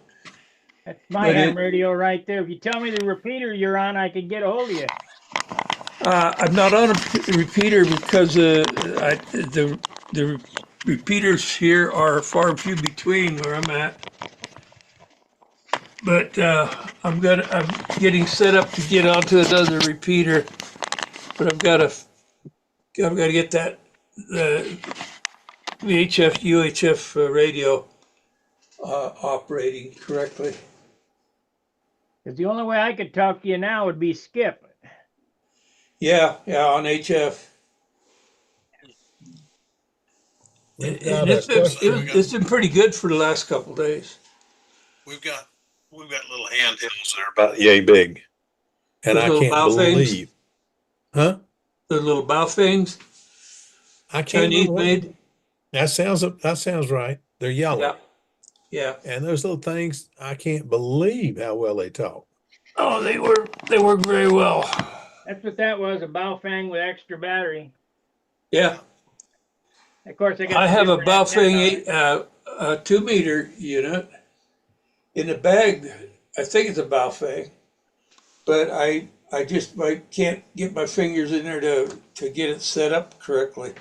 That's my But ham radio right there. If you tell me the repeater you're on, I can get a hold of you. I'm not on a repeater because the repeaters here are far and few between where I'm at. But I'm getting set up to get onto another repeater, but I've got to get that the VHF UHF radio operating correctly. Because the only way I could talk to you now would be Skip. Yeah, on HF. We've And got a question. it's been pretty good for the last couple days. we've got little handhelds that are about yay big, and Those I little can't bow things? believe, huh? The little bow things, I can't Chinese remember what- made. That sounds right. They're yellow, Yeah. and those little things, I can't believe how well they talk. Oh, they work very well. That's what that was, a Baofeng with extra battery. Yeah. Of course, I got. I have a different antenna on it. Baofeng 2-meter unit in the bag. I think it's a Baofeng, but I can't get my fingers in there to get it set up correctly.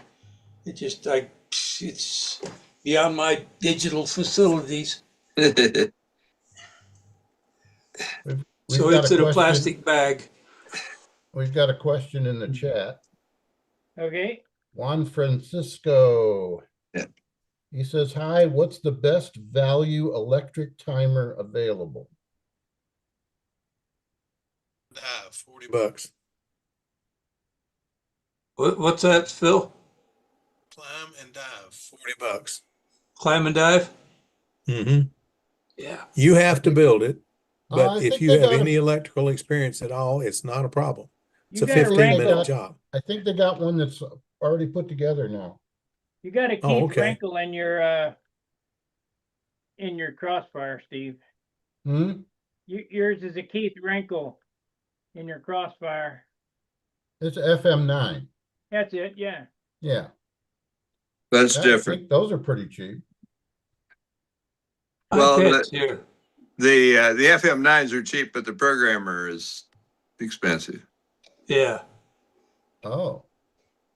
It's beyond my digital facilities. We've So got it's a in a question- plastic bag. We've got a question in the chat. Okay. Juan Francisco. Yeah. He says, hi, what's the best value electric timer available? $40. What's that, Phil? Climb and dive, $40. Climb and dive? Mm-hmm. Yeah. You have to build it, I but if think you they have got any electrical experience at all, it's not a problem. It's You a gotta 15-minute wrinkle. job. I think they got one that's already put together now. You got a Keith Oh, okay. wrinkle in your crossfire, Steve. Hmm? Yours is a Keith wrinkle in your crossfire. It's FM9. That's it. Yeah. Yeah. That's I different. think those are pretty cheap. Well, iPads here. The FM9s are cheap, but the programmer is expensive. Yeah. Oh,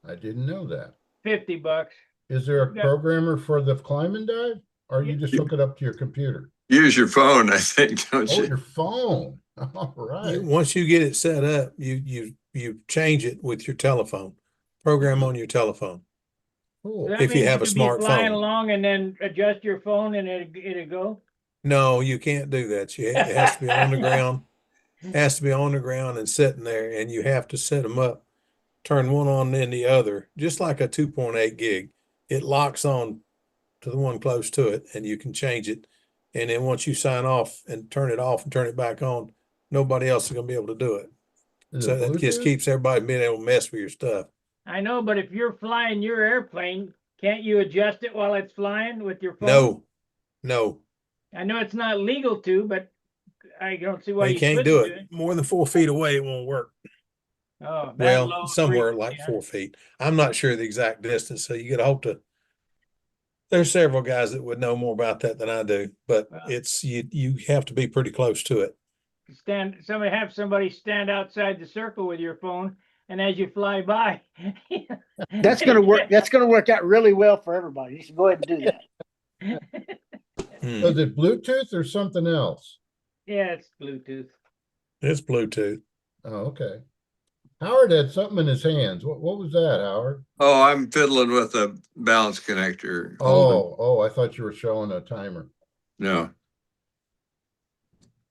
I didn't know that. $50. Is there a Yeah. programmer for the climb and dive? Or you Yeah. just hook it up to your computer? Use your phone, I think, don't Oh, you? your phone. All right. Once you get it set up, you change it with your telephone. Program on your telephone. Cool. Does that If you mean have a could be flying smartphone. along and then adjust your phone and it'll go? No, you can't do that. It has to be on the ground. Has to be on the ground and sitting there, and you have to set them up, turn one on then the other, just like a 2.8 gig. It locks on to the one close to it, and you can change it. And then once you sign off and turn it off and turn it back on, nobody else is going to be able to do it. Is So it that just Bluetooth? keeps everybody being able to mess with your stuff. I know, but if you're flying your airplane, can't you adjust it while it's flying with your phone? No. I know it's not legal to, but I don't see why They you can't couldn't do it. More than 4 feet away, it won't work. Oh, that Well, low somewhere frequency, like huh? 4 feet. I'm not sure the exact distance, so you gotta hope to. There's several guys that would know more about that than I do, but Well. it's you have to be pretty close to it. Have somebody stand outside the circle with your phone, and as you fly by, That's gonna work. That's gonna work out really well for everybody. You should go ahead and do that. So is it Bluetooth or something else? Yeah, it's Bluetooth. It's Bluetooth. Oh, okay. Howard had something in his hands. What was that, Howard? Oh, I'm fiddling with a balance connector. Oh, I thought you were showing a timer. No.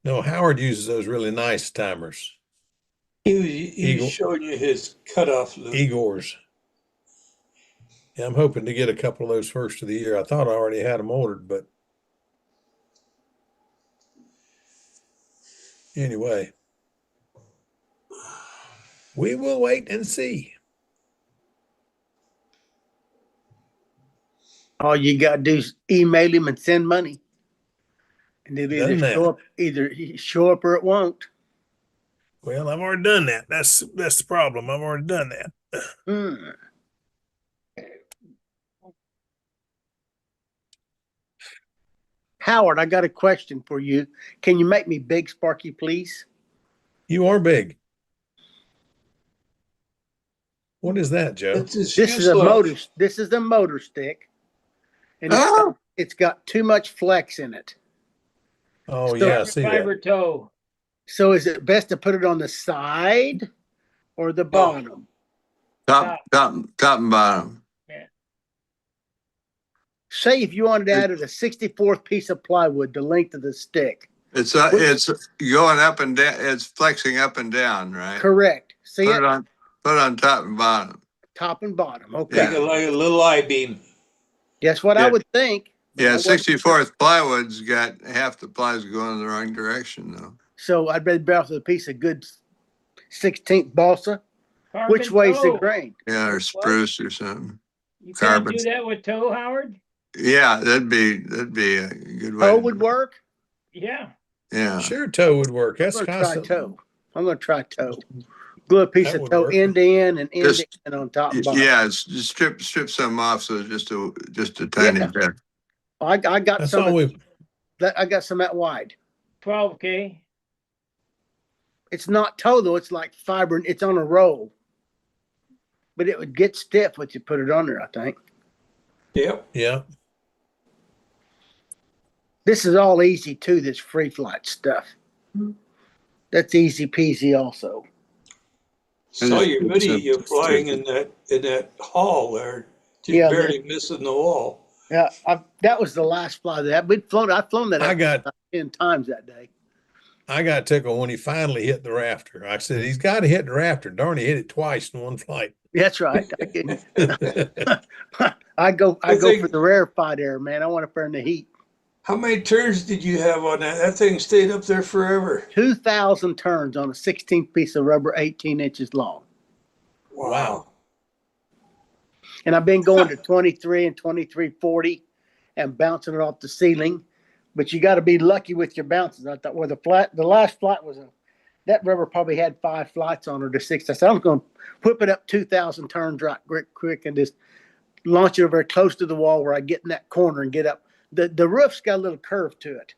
No, Howard uses those really nice timers. He was Eagle. showing you his cutoff loop. Igor's. Yeah, I'm hoping to get a couple of those first of the year. I thought I already had them ordered, but anyway, we will wait and see. All you gotta do is email him and send money, and it'll Done that. either show up or it won't. Well, I've already done that. That's the problem. I've already done that. Hmm. Howard, I got a question for you. Can you make me big, Sparky, please? You are big. What is that, Joe? It's his This is a fuselage. motor. This is a motor stick, and Oh, it's got too much flex in it. Oh So- yeah, I see that. Fiber toe. So is it best to put it on the side or the bottom? top and bottom. Say if you wanted to add a 64th piece of plywood, the length of the stick. It's going up and down. It's flexing up and down, right? Correct. See Put it? it on top and bottom. Top and bottom. Okay. Yeah. Like a little I-beam. That's what I Yeah. would think. Yeah, I wasn't- 64th plywood's got half the plies going in the wrong direction though. So I'd rather buy a piece of good 16th balsa. Carbon Which way's the toe. grain? Yeah, or spruce or something. You can't Carbon. do that with toe, Howard? Yeah, that'd be a good way. Toe would work. Yeah. Yeah. Sure, toe would work. I'm That's gonna try constant. toe. I'm gonna try toe. Glue a piece That of would toe work. end to end and end Just- to end on top and bottom. Yeah, it's just strip some off so it's just a tiny Yeah. bit. I got That's some. all we. I got some that wide. 12K. It's not toe though. It's like fiber. It's on a roll, but it would get stiff once you put it on there. I think Yep. Yeah. this is all easy too. This free flight stuff. That's easy peasy. Also, Saw your It's video a- you flying in that hall there, just Yeah, barely missing the wall. yeah. That was the last fly that we'd flown. I've flown that I up got 10 times that day. tickled when he finally hit the rafter. I said, he's got to hit the rafter. Darn, he hit it twice in one flight. That's right. I go think- for the rarefied air, man. I want to burn the heat. How many turns did you have on that? That thing stayed up there forever. 2,000 turns on a 16th piece of rubber, 18 inches long. Wow. And I've been going to 23 and 2340 and bouncing it off the ceiling. But you got to be lucky with your bounces. I thought, well, the last flight was that rubber probably had 5 flights on her to 6. I said, I'm going to whip it up 2,000 turns right quick and just launch it over close to the wall where I get in that corner and get up. The roof's got a little curve to it,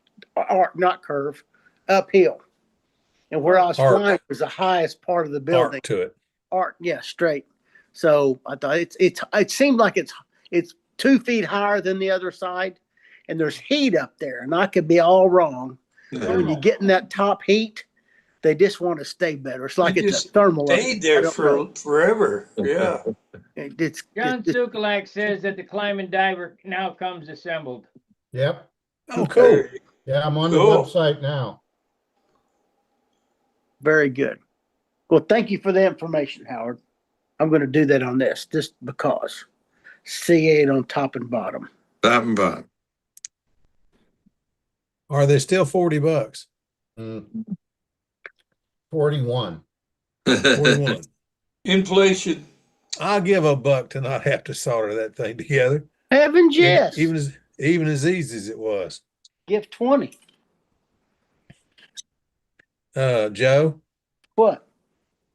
or not curve, uphill. And where I was Arc. flying was the highest part of the building. Arc to it. Arc, yeah, straight. So I thought it seemed like it's 2 feet higher than the other side, and there's heat up there, and I could be all wrong. And when you get in that top heat, they just want to stay better. It's like You it's a just thermal. up Stayed there. I there don't know. forever. Yeah. John Sukalak says that the climbing diver now comes assembled. Yep. Oh, cool. Yeah, I'm on the Cool. website now. Very good. Well, thank you for the information, Howard. I'm going to do that on this just because. C8 on top and bottom. Top and bottom. Are they still $40? Mm. 41. 41. Inflation. I'll give $1 to not have to solder that thing together. Heavens, yes. Even as easy as it was. Give 20. Joe, What?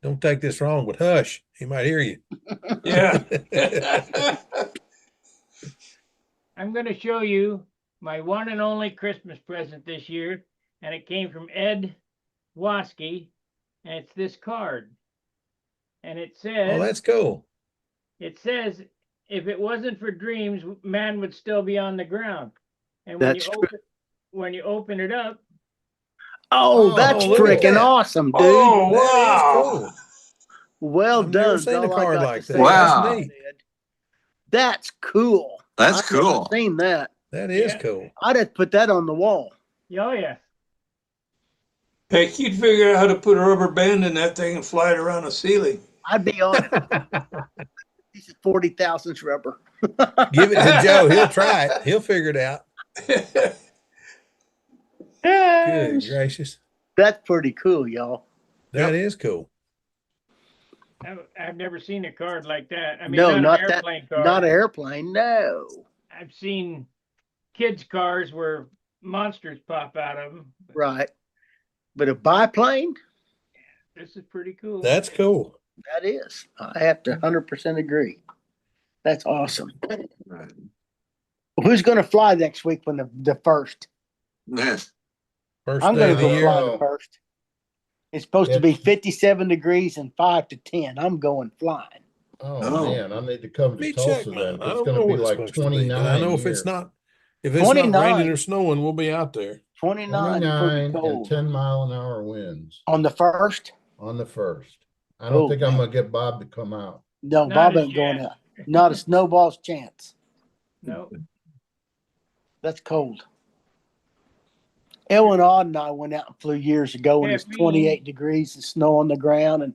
don't take this wrong, but hush, he might hear you. Yeah. I'm going to show you my one and only Christmas present this year, and it came from Ed Waskey, and it's this card. And it Oh, says, that's cool. if it wasn't for dreams, man would still be on the ground. And That's true. when you open it up, Oh, that's look at freaking that. awesome, dude. Oh, That is wow. cool. Well I've done. never is seen a all I card got like to that. say Wow. about That's neat. that. That's cool. That's I've never cool. seen that. That is Yeah. cool. I'd have to put that on the wall. oh yeah, Heck, you'd figure out how to put a rubber band in that thing and fly it around the ceiling. I'd be on it. This is 40,000 rubber. Give it to Joe. He'll try it. He'll figure it out. Good gracious. That's pretty cool, y'all. That is cool. I've never seen a card like that. I mean, No, not not an that. airplane card. Not an airplane. No. I've seen kids' cars where monsters pop out of them. Right. But a biplane? This is pretty cool. That's cool. That is. I have to 100% agree. That's awesome. Who's going to fly next week when the first? Yeah. First I'm day going of to the go year. fly the first. It's supposed to be 57 degrees and 5 to 10. I'm going flying. Oh, Oh. man, I need to come Let me to Tulsa check, then. man. I It's don't gonna know be what it's like supposed to be, 29 but I know if it's here. not raining 29. or snowing, we'll be out there. 29 is pretty 29 and cold. 10-mile-an-hour winds On the first? on the first. I don't Oh, think I'm man. gonna get Bob to come out. No, Not Bob a ain't going chance. out. Not a snowball's chance. No, That's cold. Ellen Odd and I went out and flew years ago when it was Caffeine. 28 degrees and snow on the ground, and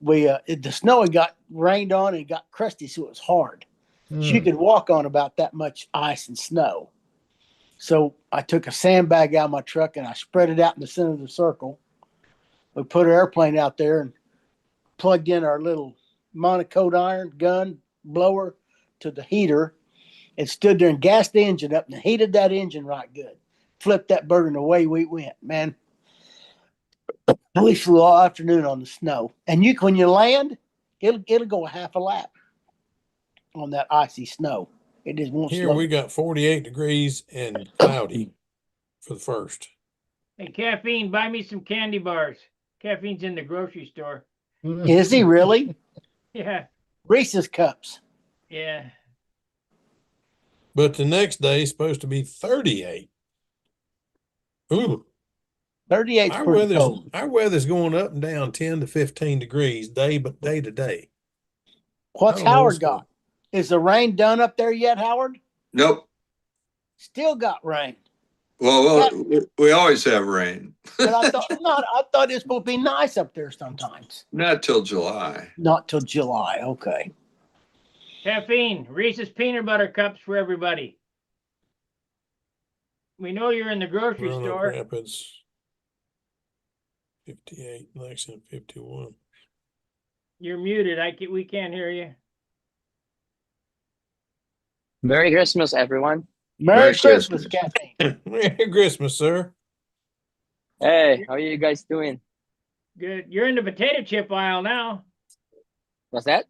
the snow had got rained on and got crusty, so it was hard. So you Hmm. could walk on about that much ice and snow. So I took a sandbag out of my truck and I spread it out in the center of the circle. We put our airplane out there and plugged in our little monocode iron gun blower to the heater and stood there and gassed the engine up and heated that engine right good. Flipped that bird and away we went, man. We flew all afternoon on the snow. And when you land, it'll go a half a lap on that icy snow. It just won't Here slow. we got 48 degrees and cloudy for the first. hey, Caffeine, buy me some candy bars. Caffeine's in the grocery store. Is he really? Yeah, Reese's cups. yeah. But the next day is supposed to be 38. Ooh, 38's our pretty cold. weather's going up and down 10 to 15 degrees day to day. What's I don't know what's Howard got? Is the rain done up there yet, Howard? Nope. Still got rain. Well, we always have rain. But I thought I thought it's supposed to be nice up there sometimes. Not till July. Not till July. Okay. Caffeine, Reese's peanut butter cups for everybody. We know you're in the grocery Roanoke store. Rapids 58, Lexington 51. You're muted. We can't hear you. Merry Christmas, everyone. Merry Merry Christmas, Christmas. Caffeine. Merry Christmas, sir. Hey, how are you guys doing? Good. You're in the potato chip aisle now. What's that?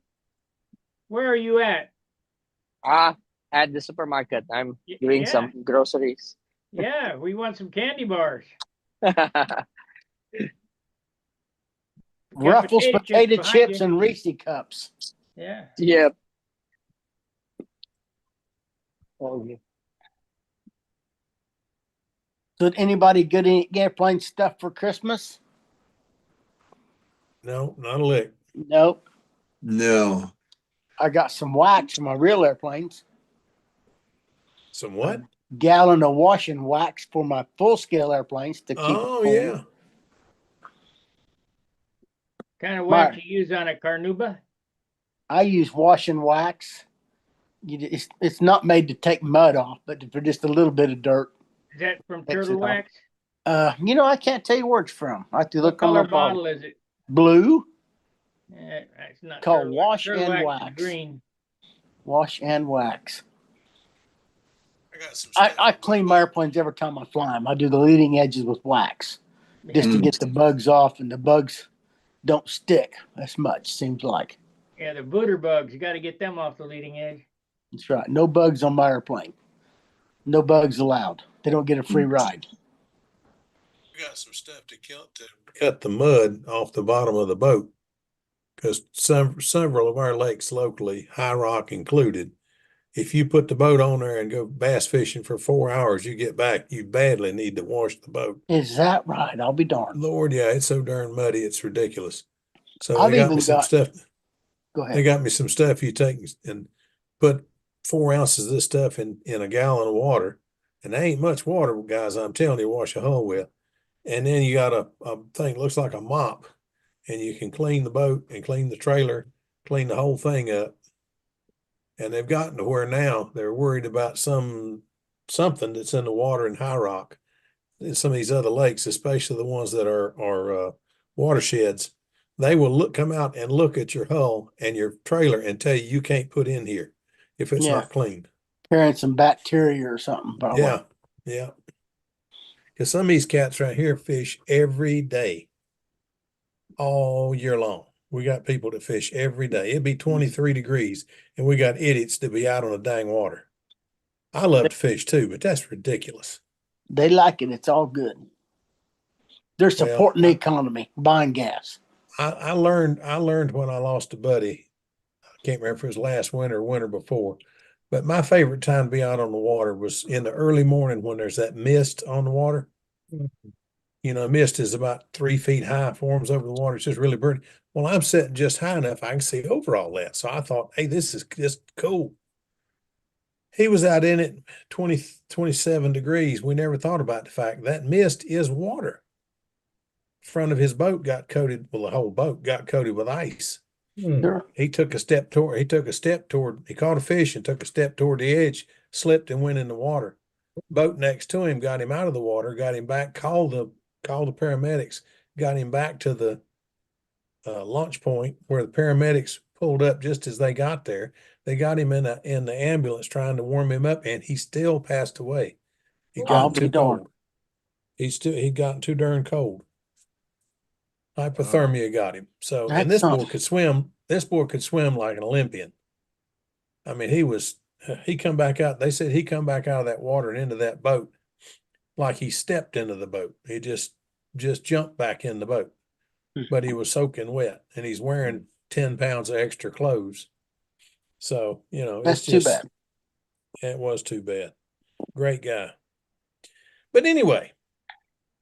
Where are you at? At the supermarket. I'm doing Yeah. some groceries. Yeah, we want some candy bars. Ruffles potato chips potato behind chips you. and Reese cups. Yeah. Yep. Oh, yeah. Did anybody get any airplane stuff for Christmas? No, not a lick. Nope. No. I got some wax for my real airplanes. Some what? Gallon of washing wax for my full scale airplanes to keep. Oh, it cold. yeah. Kind of wax Mark. you use on a carnuba? I use washing wax. It's not made to take mud off, but for just a little bit of dirt. Is that from Takes turtle it off. wax? I can't tell you where it's from. I have to What look on color my bottle. bottle is it? Blue. It's not Called turtle wash Turtle and is wax. green. Wash and wax. I got some I clean my airplanes every time I fly them. I do the leading edges with wax. just to Mm. get the bugs off, and the bugs don't stick as much, seems like. Yeah, the booter bugs, you got to get them off the leading edge. That's right. No bugs on my airplane. No bugs allowed. They don't get a free ride. We got some stuff to cut the mud off the bottom of the boat, because several of our lakes locally, High Rock included, if you put the boat on there and go bass fishing for 4 hours, you get back, you badly need to wash the boat. Is that right? I'll be darned. Lord, yeah, it's so darn muddy, it's ridiculous. So I've they got even me some got- stuff. Go They ahead. got me some stuff you take and put 4 ounces of this stuff in a gallon of water. And there ain't much water, guys, I'm telling you, wash a hull with. And then you got a thing that looks like a mop, and you can clean the boat and clean the trailer, clean the whole thing up. And they've gotten to where now they're worried about something that's in the water in High Rock and some of these other lakes, especially the ones that are watersheds. They will come out and look at your hull and your trailer and tell you can't put in here if it's Yeah. not clean. Carrying some bacteria or something, probably. Yeah, yeah. Because some of these cats right here fish every day, all year long. We got people that fish every day. It'd be 23 degrees, and we got idiots to be out on the dang water. I love to fish too, but that's ridiculous. They like it. It's all good. They're supporting the economy, buying gas. I learned when I lost a buddy. I can't remember if it was last winter or winter before, but my favorite time to be out on the water was in the early morning when there's that mist on the water. You know, mist is about 3 feet high, forms over the water. It's just really burning. Well, I'm sitting just high enough I can see over all that. So I thought, hey, this is just cool. He was out in it 20, 27 degrees. We never thought about the fact that mist is water. Front of his boat got coated, well, the whole boat got coated with ice. Sure. He caught a fish and took a step toward the edge, slipped and went in the water. Boat next to him got him out of the water, got him back, called the paramedics, got him back to the launch point where the paramedics pulled up just as they got there. They got him in the ambulance trying to warm him up, and he still passed away. He got too cold. He'd gotten too darn cold. Hypothermia got him. So, and this boy could swim. This boy could swim like an Olympian. I mean, he come back out. They said he come back out of that water and into that boat like he stepped into the boat. He just jumped back in the boat, but he was soaking wet, and he's wearing 10 pounds of extra clothes. So, you know, That's too bad. It was too bad. Great guy. But anyway,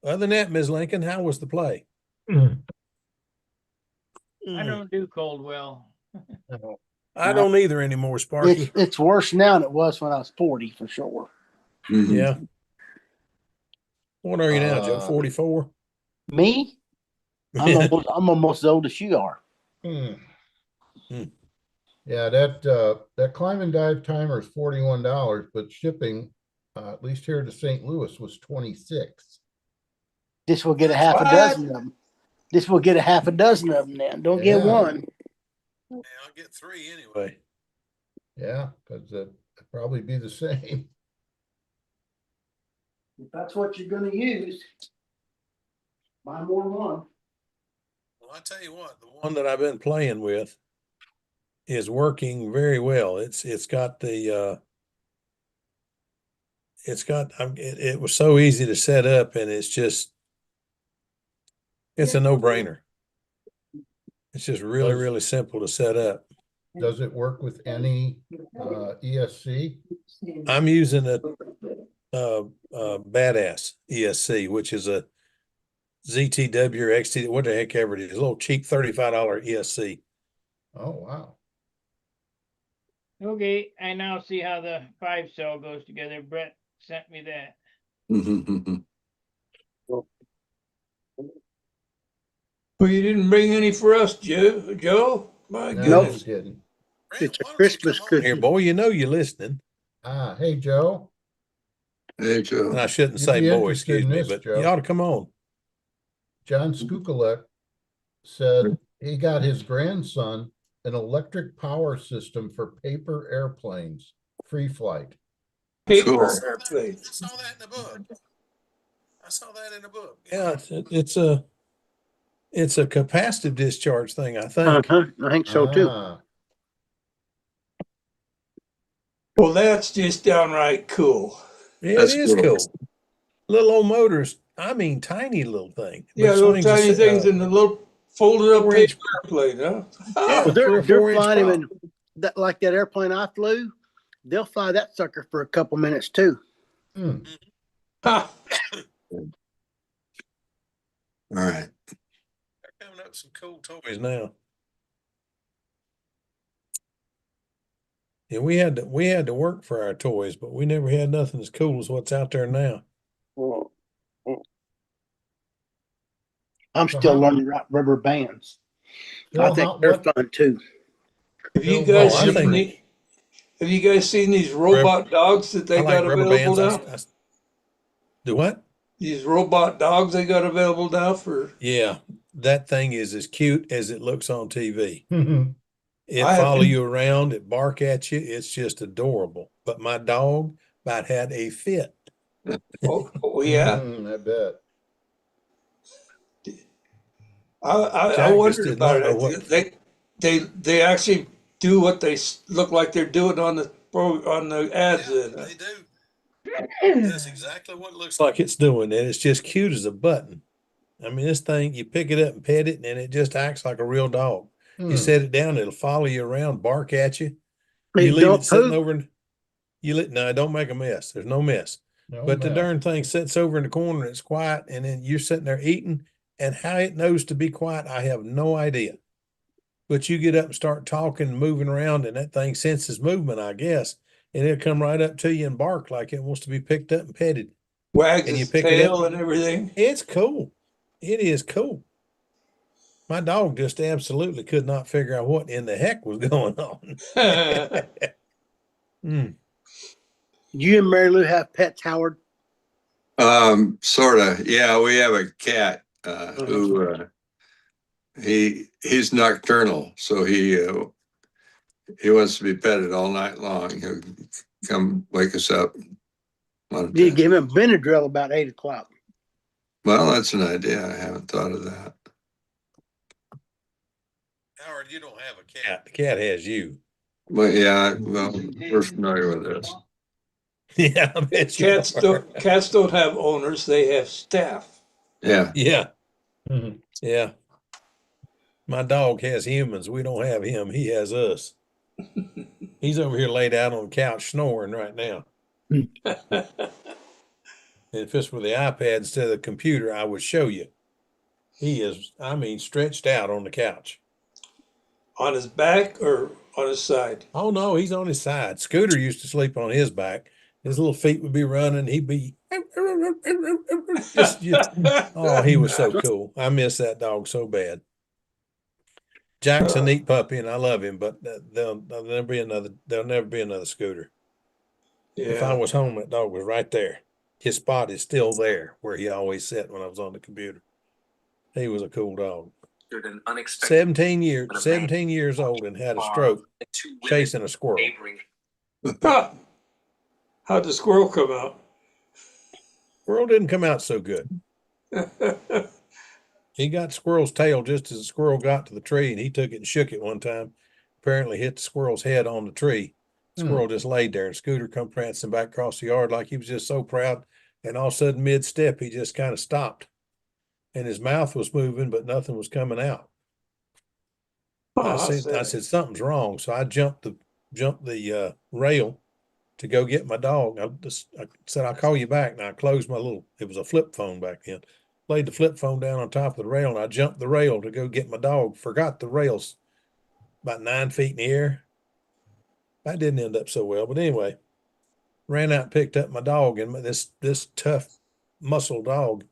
other than that, Ms. Lincoln, how was the play? I don't do cold well. I don't either anymore, Sparky. It's worse now than it was when I was 40, for sure. Yeah. What are you now, Joe? 44? Me? I'm almost as old as you are. Yeah, that climb and dive timer is $41, but shipping, at least here to St. Louis, was $26. This will get a half a dozen of them. This will get a half a dozen of them now. Don't get one. Yeah, I'll get 3 anyway. Yeah, because it'd probably be the same. If that's what you're going to use, buy more than one. Well, I tell you what, the one that I've been playing with is working very well. It was so easy to set up, and it's a no-brainer. It's just really, really simple to set up. Does it work with any ESC? I'm using a Badass ESC, which is a ZTW or XT, what the heck ever it is, a little cheap $35 ESC. Oh, wow. Okay, I now see how the 5-cell goes together. Brett sent me that. Well, you didn't bring any for us, Joe? My goodness. No, didn't. It's a Christmas cookie. Here, boy, you know you're listening. Hey, Joe. Hey, Joe. And I shouldn't You'd say be boy, interested excuse in me, this, but Joe. you ought to come on. John Skukulek said he got his grandson an electric power system for paper airplanes, free flight. Paper Cool. airplanes. I saw that in the book. I saw that in the book. Yeah, it's a capacitive discharge thing, I think. I think so too. Ah, Well, that's just downright cool. It That's is cool. cool. Little old motors. I mean, tiny little thing. But Yeah, little swings a tiny things in the little folded up 4-inch. paper airplane, huh? Yeah, Well, they're 3 or 4 inch flying him prop. in that, like that airplane I flew. They'll fly that sucker for a couple minutes too. hmm. Ha. All right. They're coming up with some cool toys now. And we had to work for our toys, but we never had nothing as cool as what's out there now. I'm So still how- learning about rubber bands. I Bill, think how, they're what, fun too. Have you Bill, guys Oh, I seen think- the, have you guys seen these robot dogs that they I like got rubber available bands. now? Do what? These robot dogs they got available now for. Yeah, that thing is as cute as it looks on TV. It I have follow been- you around, it bark at you. It's just adorable. But my dog about had a fit. Oh yeah. I bet. I Jack just wondered did about not know it. what. They actually do what they look like they're doing on the ads. Yeah, they do. That's exactly what it looks like it's doing, and it's just cute as a button. I mean, this thing, you pick it up and pet it, and it just acts like a real dog. You Hmm. set it down, it'll follow you around, bark at you. They You leave don't it sitting poop. over, and no, don't make a mess. There's no mess. No But the mess. darn thing sits over in the corner, and it's quiet, and then you're sitting there eating. And how it knows to be quiet, I have no idea. But you get up and start talking and moving around, and that thing senses movement, I guess, and it'll come right up to you and bark like it wants to be picked up and petted. Wags And you his pick it up. tail and everything. It's cool. It is cool. My dog just absolutely could not figure out what in the heck was going on. Mm. You and Mary Lou have pets, Howard? Sort of. Yeah, we have a cat who he's nocturnal, so he wants to be petted all night long. He'll come wake us up. You give him Benadryl about 8 o'clock. Well, that's an idea. I haven't thought of that. Howard, you don't have a cat. The cat has you. But yeah, well, we're familiar with this. Yeah, I bet you Cats don't have owners; they have staff. Yeah. Yeah. Mhm. Yeah. My dog has humans. We don't have him. He has us. He's over here laid out on the couch snoring right now. If this were the iPad instead of the computer, I would show you. He is, I mean, stretched out on the couch. On his back or on his side? Oh no, he's on his side. Scooter used to sleep on his back. His little feet would be running. He'd be oh, he was so cool. I miss that dog so bad. Jack's a neat puppy, and I love him, but there'll never be another Scooter. If I Yeah. was home, that dog was right there. His spot is still there where he always sat when I was on the computer. He was a cool dog. 17 years old and had a stroke chasing a squirrel. How'd the squirrel come out? Squirrel didn't come out so good. He got the squirrel's tail just as the squirrel got to the tree, and he took it and shook it one time. Apparently hit the squirrel's head on the tree. Squirrel just laid there, and Scooter come prancing back across the yard like he was just so proud. And all of a sudden, mid-step, he just kind of stopped. And his mouth was moving, but nothing was coming out. I said, something's wrong. So I jumped the rail to go get my dog. I said, I'll call you back. And I closed it was a flip phone back then. Laid the flip phone down on top of the rail, and I jumped the rail to go get my dog. Forgot the rail's about 9 feet in the air. That didn't end up so well, but anyway, ran out and picked up my dog, and this tough muscle dog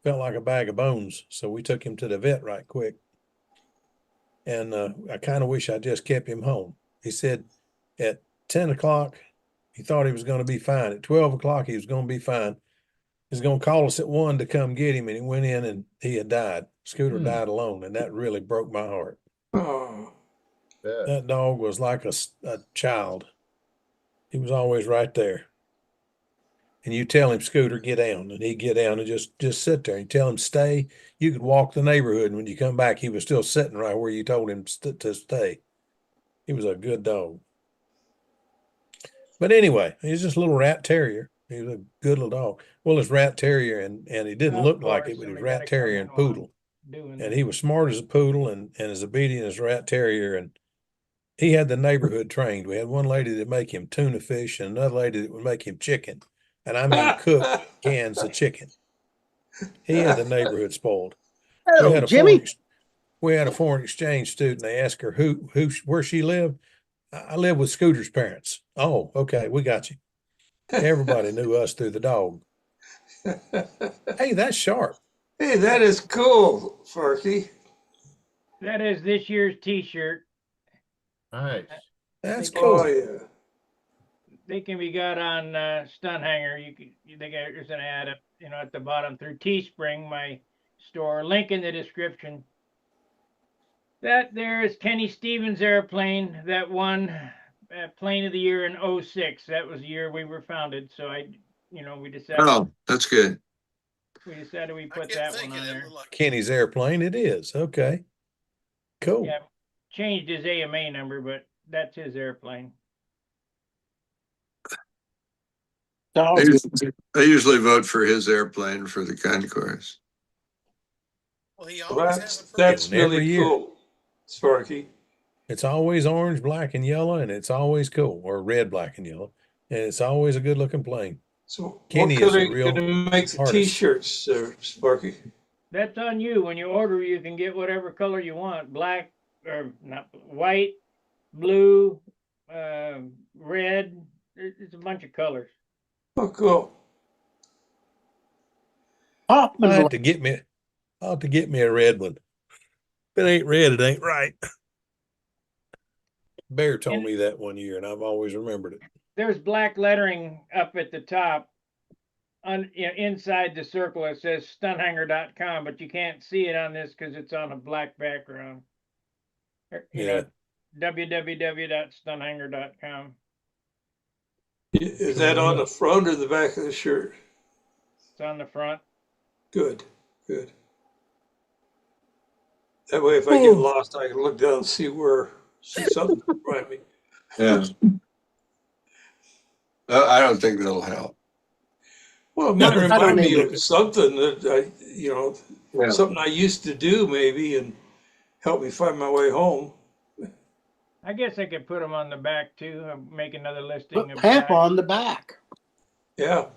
felt like a bag of bones. So we took him to the vet right quick. And I kind of wish I just kept him home. He said at 10 o'clock, he thought he was going to be fine. At 12 o'clock, he was going to be fine. He was going to call us at 1 to come get him, and he went in and he had died. Scooter died alone, and that really broke my heart. Oh. That dog was like a child. He was always right there. and you tell him, Scooter, get down, and he'd get down and just sit there. And tell him stay. You could walk the neighborhood, and when you come back, he was still sitting right where you told him to stay. He was a good dog. But anyway, he's just a little rat terrier. He was a good little dog. Well, it's rat terrier, and he didn't Of look like course, it, but he was somebody gotta rat come terrier in and while I'm poodle. doing And this. he was smart as a poodle and as obedient as a rat terrier. And he had the neighborhood trained. We had one lady that make him tuna fish and another lady that would make him chicken. And I mean cook cans of chicken. He had the neighborhood spoiled. We Hello, had a Jimmy. foreign exchange student. They asked her where she lived. I live with Scooter's parents. Oh, okay, we got you. Everybody knew us through the dog. Hey, that's sharp. Hey, that is cool, Sparky. That is this year's T-shirt. Nice. That's They cool. Oh yeah. They can be got on Stunt Hangar. There's an ad up, at the bottom through Teespring, my store. Link in the description. That there is Kenny Stevens' airplane that won plane of the year in 06. That was the year we were founded. So we decided. Oh, that's good. We decided we I put kept that one thinking on it there. looked like Kenny's airplane. It is. Okay. Cool. Yeah, changed his AMA number, but that's his airplane. I usually vote for his airplane for the concourse. well, he Well, always that's has a first. Every really year. cool, Sparky. It's always orange, black, and yellow, and it's always cool, or red, black, and yellow. And it's always a good looking plane. So Kenny what is color a are you real gonna make the artist. T-shirts, Sparky? That's on you. When you order, you can get whatever color you want: black or not, white, blue, red. It's a bunch of colors. Oh, cool. I had Hoffman, to get me, I'll have to get me a red one. If it ain't red, it ain't right. Bear told And- me that one year, and I've always remembered it. There's black lettering up at the top, inside the circle. It says stunthanger.com, but you can't see it on this because it's on a black background. Yeah. www.stunthanger.com. Is that on the front or the back of the shirt? It's on the front. Good, good. That way, if I get lost, I can look down and see something behind me. Yeah. I don't think that'll help. Well, it might I don't remind me either. of something that Yeah. something I used to do maybe, and help me find my way home. I guess I could put them on the back too. Make another listing put of Pampa black. on the back. Yeah.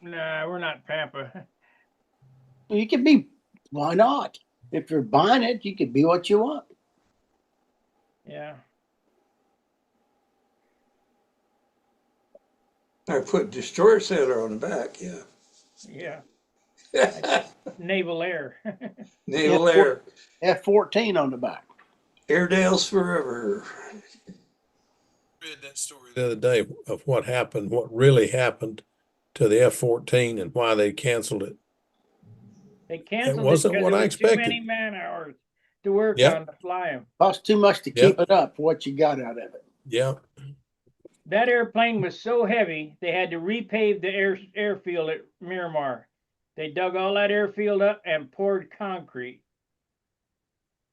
Nah, we're not Pampa. You could be, why not? If you're buying it, you could be what you want. Yeah. I put Destroyer Sailor on the back, yeah. Yeah. Naval Air. Naval Yeah, Air. F-14 on the back. Airedales forever. Read that story the other day of what really happened to the F-14 and why they canceled it. They canceled wasn't because what there I was too many expected. man hours to work Yep. on to fly them. Costs too much to Yep. keep it up for what you got out of it. Yeah. That airplane was so heavy they had to repave the airfield at Miramar. They dug all that airfield up and poured concrete.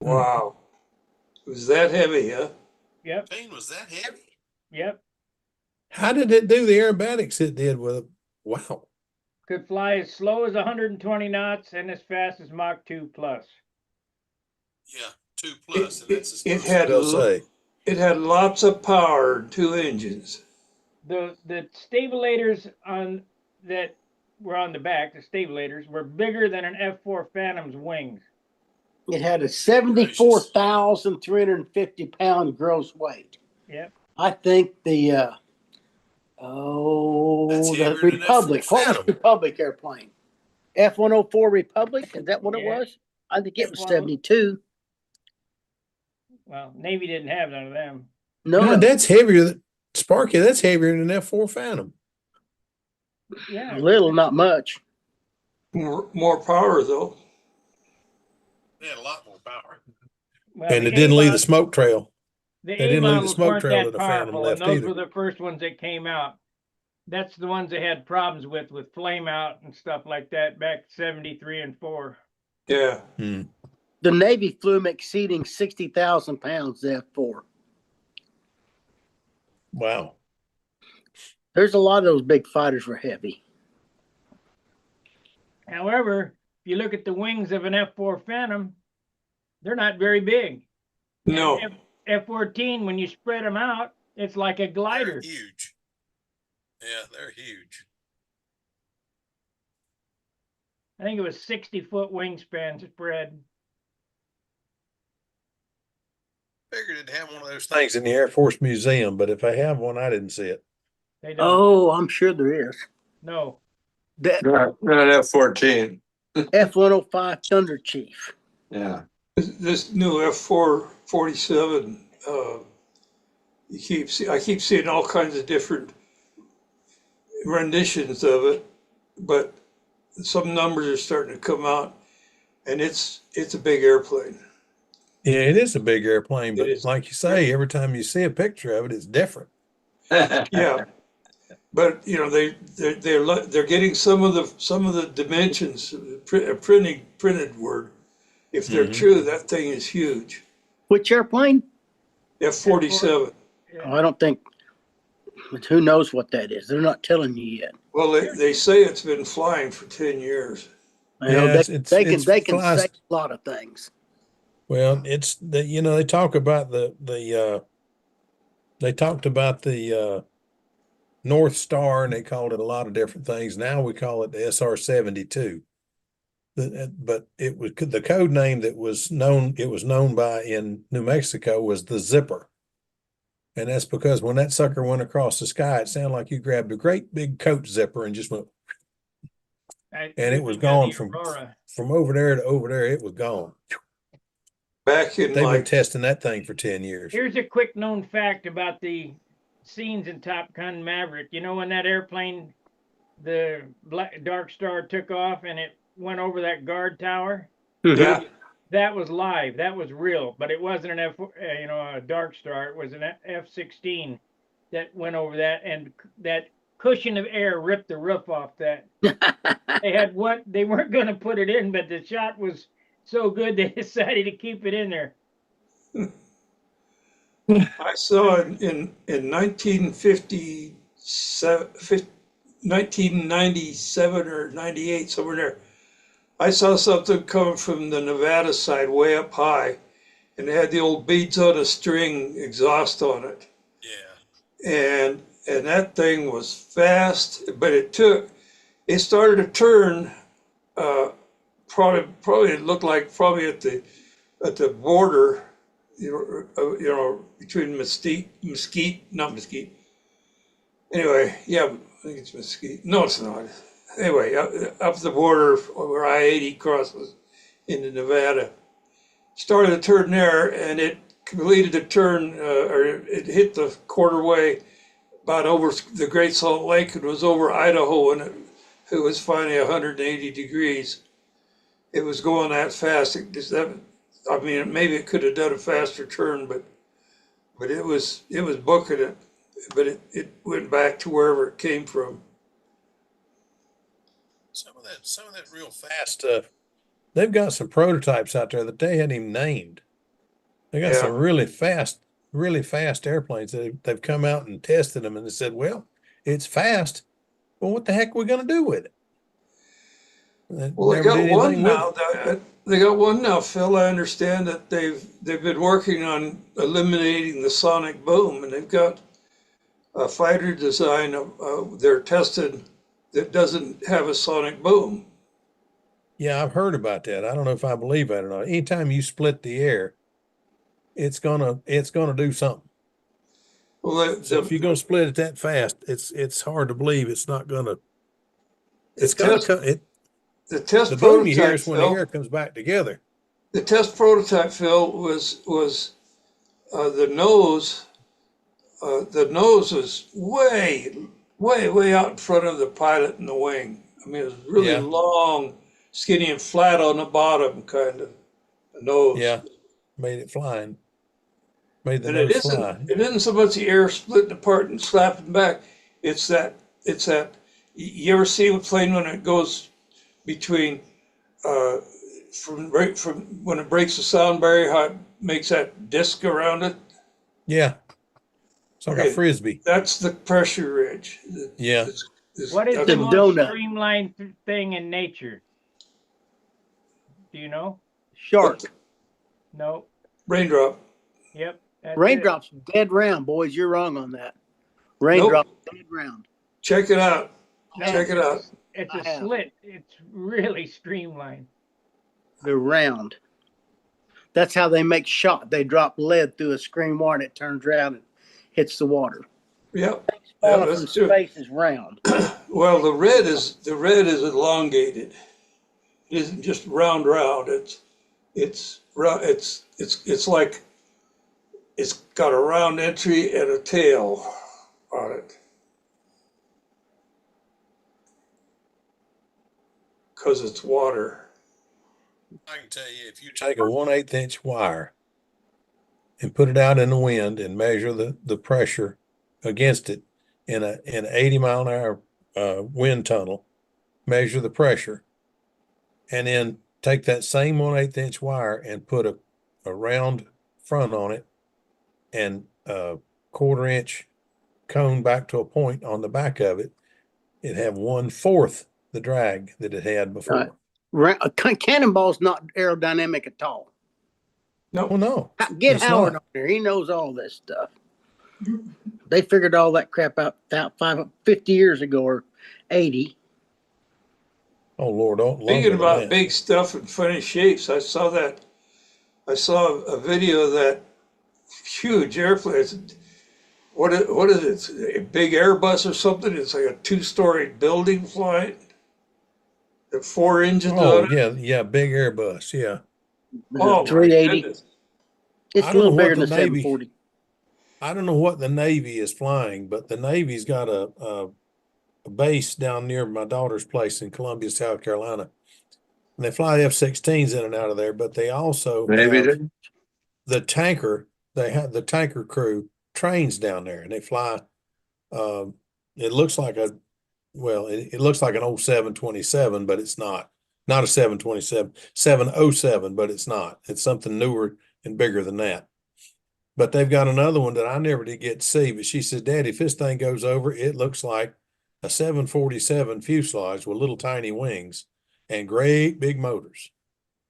Wow. It was that heavy, huh? Yep. Plane was that heavy? Yep. How did it do the aerobatics it did with it? Wow. Could fly as slow as 120 knots and as fast as Mach 2 plus. Yeah, 2+, and that's as It close had They'll say. it had lots of power and 2 engines. The stabilators that were on the back, the stabilators, were bigger than an F4 Phantom's wings. It had a 74,350 pound gross weight. Yep. I think the That's heavier than Republic. F4 What was Phantom. the Republic airplane? F-104 Republic? Is that what it Yeah. was? I think it was F1 72. Well, Navy didn't have none of them. No, God, no. that's heavier than Sparky. That's heavier than an F-4 Phantom. Yeah. Little, not much. More power though. They had a lot more power. Well, And the it didn't leave A the smoke trail. The They A didn't leave the models smoke weren't trail that that the Phantom powerful, left and those either. were the first ones that came out. That's the ones they had problems with flame out and stuff like that back 73 and 4. Yeah. The Navy flew them exceeding 60,000 pounds, the F4. Wow. There's a lot of those big fighters were heavy. However, if you look at the wings of an F4 Phantom, they're not very big. No. F-14, when you spread them out, it's like a glider. They're huge. Yeah, they're huge. I think it was 60-foot wingspan spread. Figured it'd have one of those things in the Air Force Museum, but if I have one, I didn't see it. They don't. Oh, I'm sure there is. No. The Not F-14. F-105 Thunder Chief. Yeah. This new F-447, I keep seeing all kinds of different renditions of it, but some numbers are starting to come out, and it's a big airplane. Yeah, it is a big airplane, It but is. like you say, every time you see a picture of it, it's different. Yeah, but you know they're getting some of the dimensions, printed word. If they're true, that thing is huge. Which airplane? F-47. Oh, I don't think. Who knows what that is? They're not telling you yet. Well, they say it's been flying for 10 years. You know, Yeah, they can flies- say a lot of things. Well, it's the they talk about they talked about the North Star, and they called it a lot of different things. Now we call it the SR-72. But it was the code name that was known. It was known by in New Mexico was the Zipper, and that's because when that sucker went across the sky, it sounded like you grabbed a great big coat zipper and just went, and it was gone from over there to over there. It was gone. Back in They've been like testing that thing for 10 years. Here's a quick known fact about the scenes in Top Gun Maverick. You know when that airplane, the Dark Star, took off and it went over that guard tower? yeah, That was live. That was real, but it wasn't an a Dark Star. It was an F-16 that went over that, and that cushion of air ripped the roof off that. They weren't going to put it in, but the shot was so good they decided to keep it in there. I saw in 1997 or 98, somewhere there. I saw something coming from the Nevada side, way up high, and it had the old beads on a string exhaust on it. Yeah. And that thing was fast, but it started to turn. Probably it looked like probably at the border, between not Mesquite. Anyway, yeah, I think it's Mesquite. No, it's not. Anyway, up the border where I-80 crosses into Nevada, started to turn there, and it completed a turn, or it hit the quarterway about over the Great Salt Lake and was over Idaho, and it was finally 180 degrees. It was going that fast. Maybe it could have done a faster turn, but it was booking it. But it went back to wherever it came from. Some of that real fast stuff. They've got some prototypes out there that they hadn't even named. They got some really fast airplanes. They've come out and tested them, and they said, "Well, it's fast. Well, what the heck are we going to do with it?" Well, they got one now. They got one now, Phil. I understand that they've been working on eliminating the sonic boom, and they've got a fighter design they're tested that doesn't have a sonic boom. Yeah, I've heard about that. I don't know if I believe that or not. Anytime you split the air, it's gonna do something. Well, So if you're gonna split it that fast, it's hard to believe it's not gonna. The test The boom you hear prototype, is when the air comes back together. The test prototype, Phil, was the nose. The nose was way out in front of the pilot and the wing. I mean, it was really long, skinny, and flat on the bottom, kind of the nose. Yeah, made it flying. Made the And nose fly. it isn't so much the air splitting apart and slapping back. It's that it's that, you ever see a plane when it goes between, from when it breaks the sound barrier, how it makes that disc around it? Yeah. It's like a Okay. frisbee. That's the pressure ridge. Yeah. What is that's the The what- most donut. streamlined thing in nature? Do you know? Shark. No. Raindrop. Yep. That's it. Raindrops dead round, boys. You're wrong on that. Raindrops dead round. Check it out. No, Check it out. It's I a have. slit. It's really streamlined. They're round. That's how they make shot. They drop lead through a screen wire and it turns around and hits the water. Yep. Falling that's from true. space is round. Well, the red is elongated. It isn't just round. It's like it's got a round entry and a tail on it. Because it's water. I can tell you, if you take a 1/8 inch wire and put it out in the wind and measure the pressure against it in an 80-mile-an-hour wind tunnel, measure the pressure, and then take that same 1/8 inch wire and put a round front on it and a 1/4 inch cone back to a point on the back of it, it'd have 1/4 the drag that it had before. A cannonball's not aerodynamic at all. No. Well, no, Get it's Howard not. on there. He knows all this stuff. They figured all that crap out 50 years ago or 80. Oh Lord, longer Thinking than about that. big stuff and funny shapes, I saw a video of that huge airplane. What is it? It's a big Airbus or something? It's like a 2-story building flying. The 4 engines Oh on it. yeah, big Airbus, yeah. Oh, my 380. goodness. It's I a don't little know what bigger than the a Navy- 740. I don't know what the Navy is flying, but the Navy's got a base down near my daughter's place in Columbia, South Carolina. And they fly F-16s in and out of there, but they also Maybe have they- the tanker. They have the tanker crew trains down there, and they fly. It looks like it looks like an old 727, but it's not. Not a 727, 707, but it's not. It's something newer and bigger than that. But they've got another one that I never did get to see. But she says, Daddy, if this thing goes over, it looks like a 747 fuselage with little tiny wings and great big motors.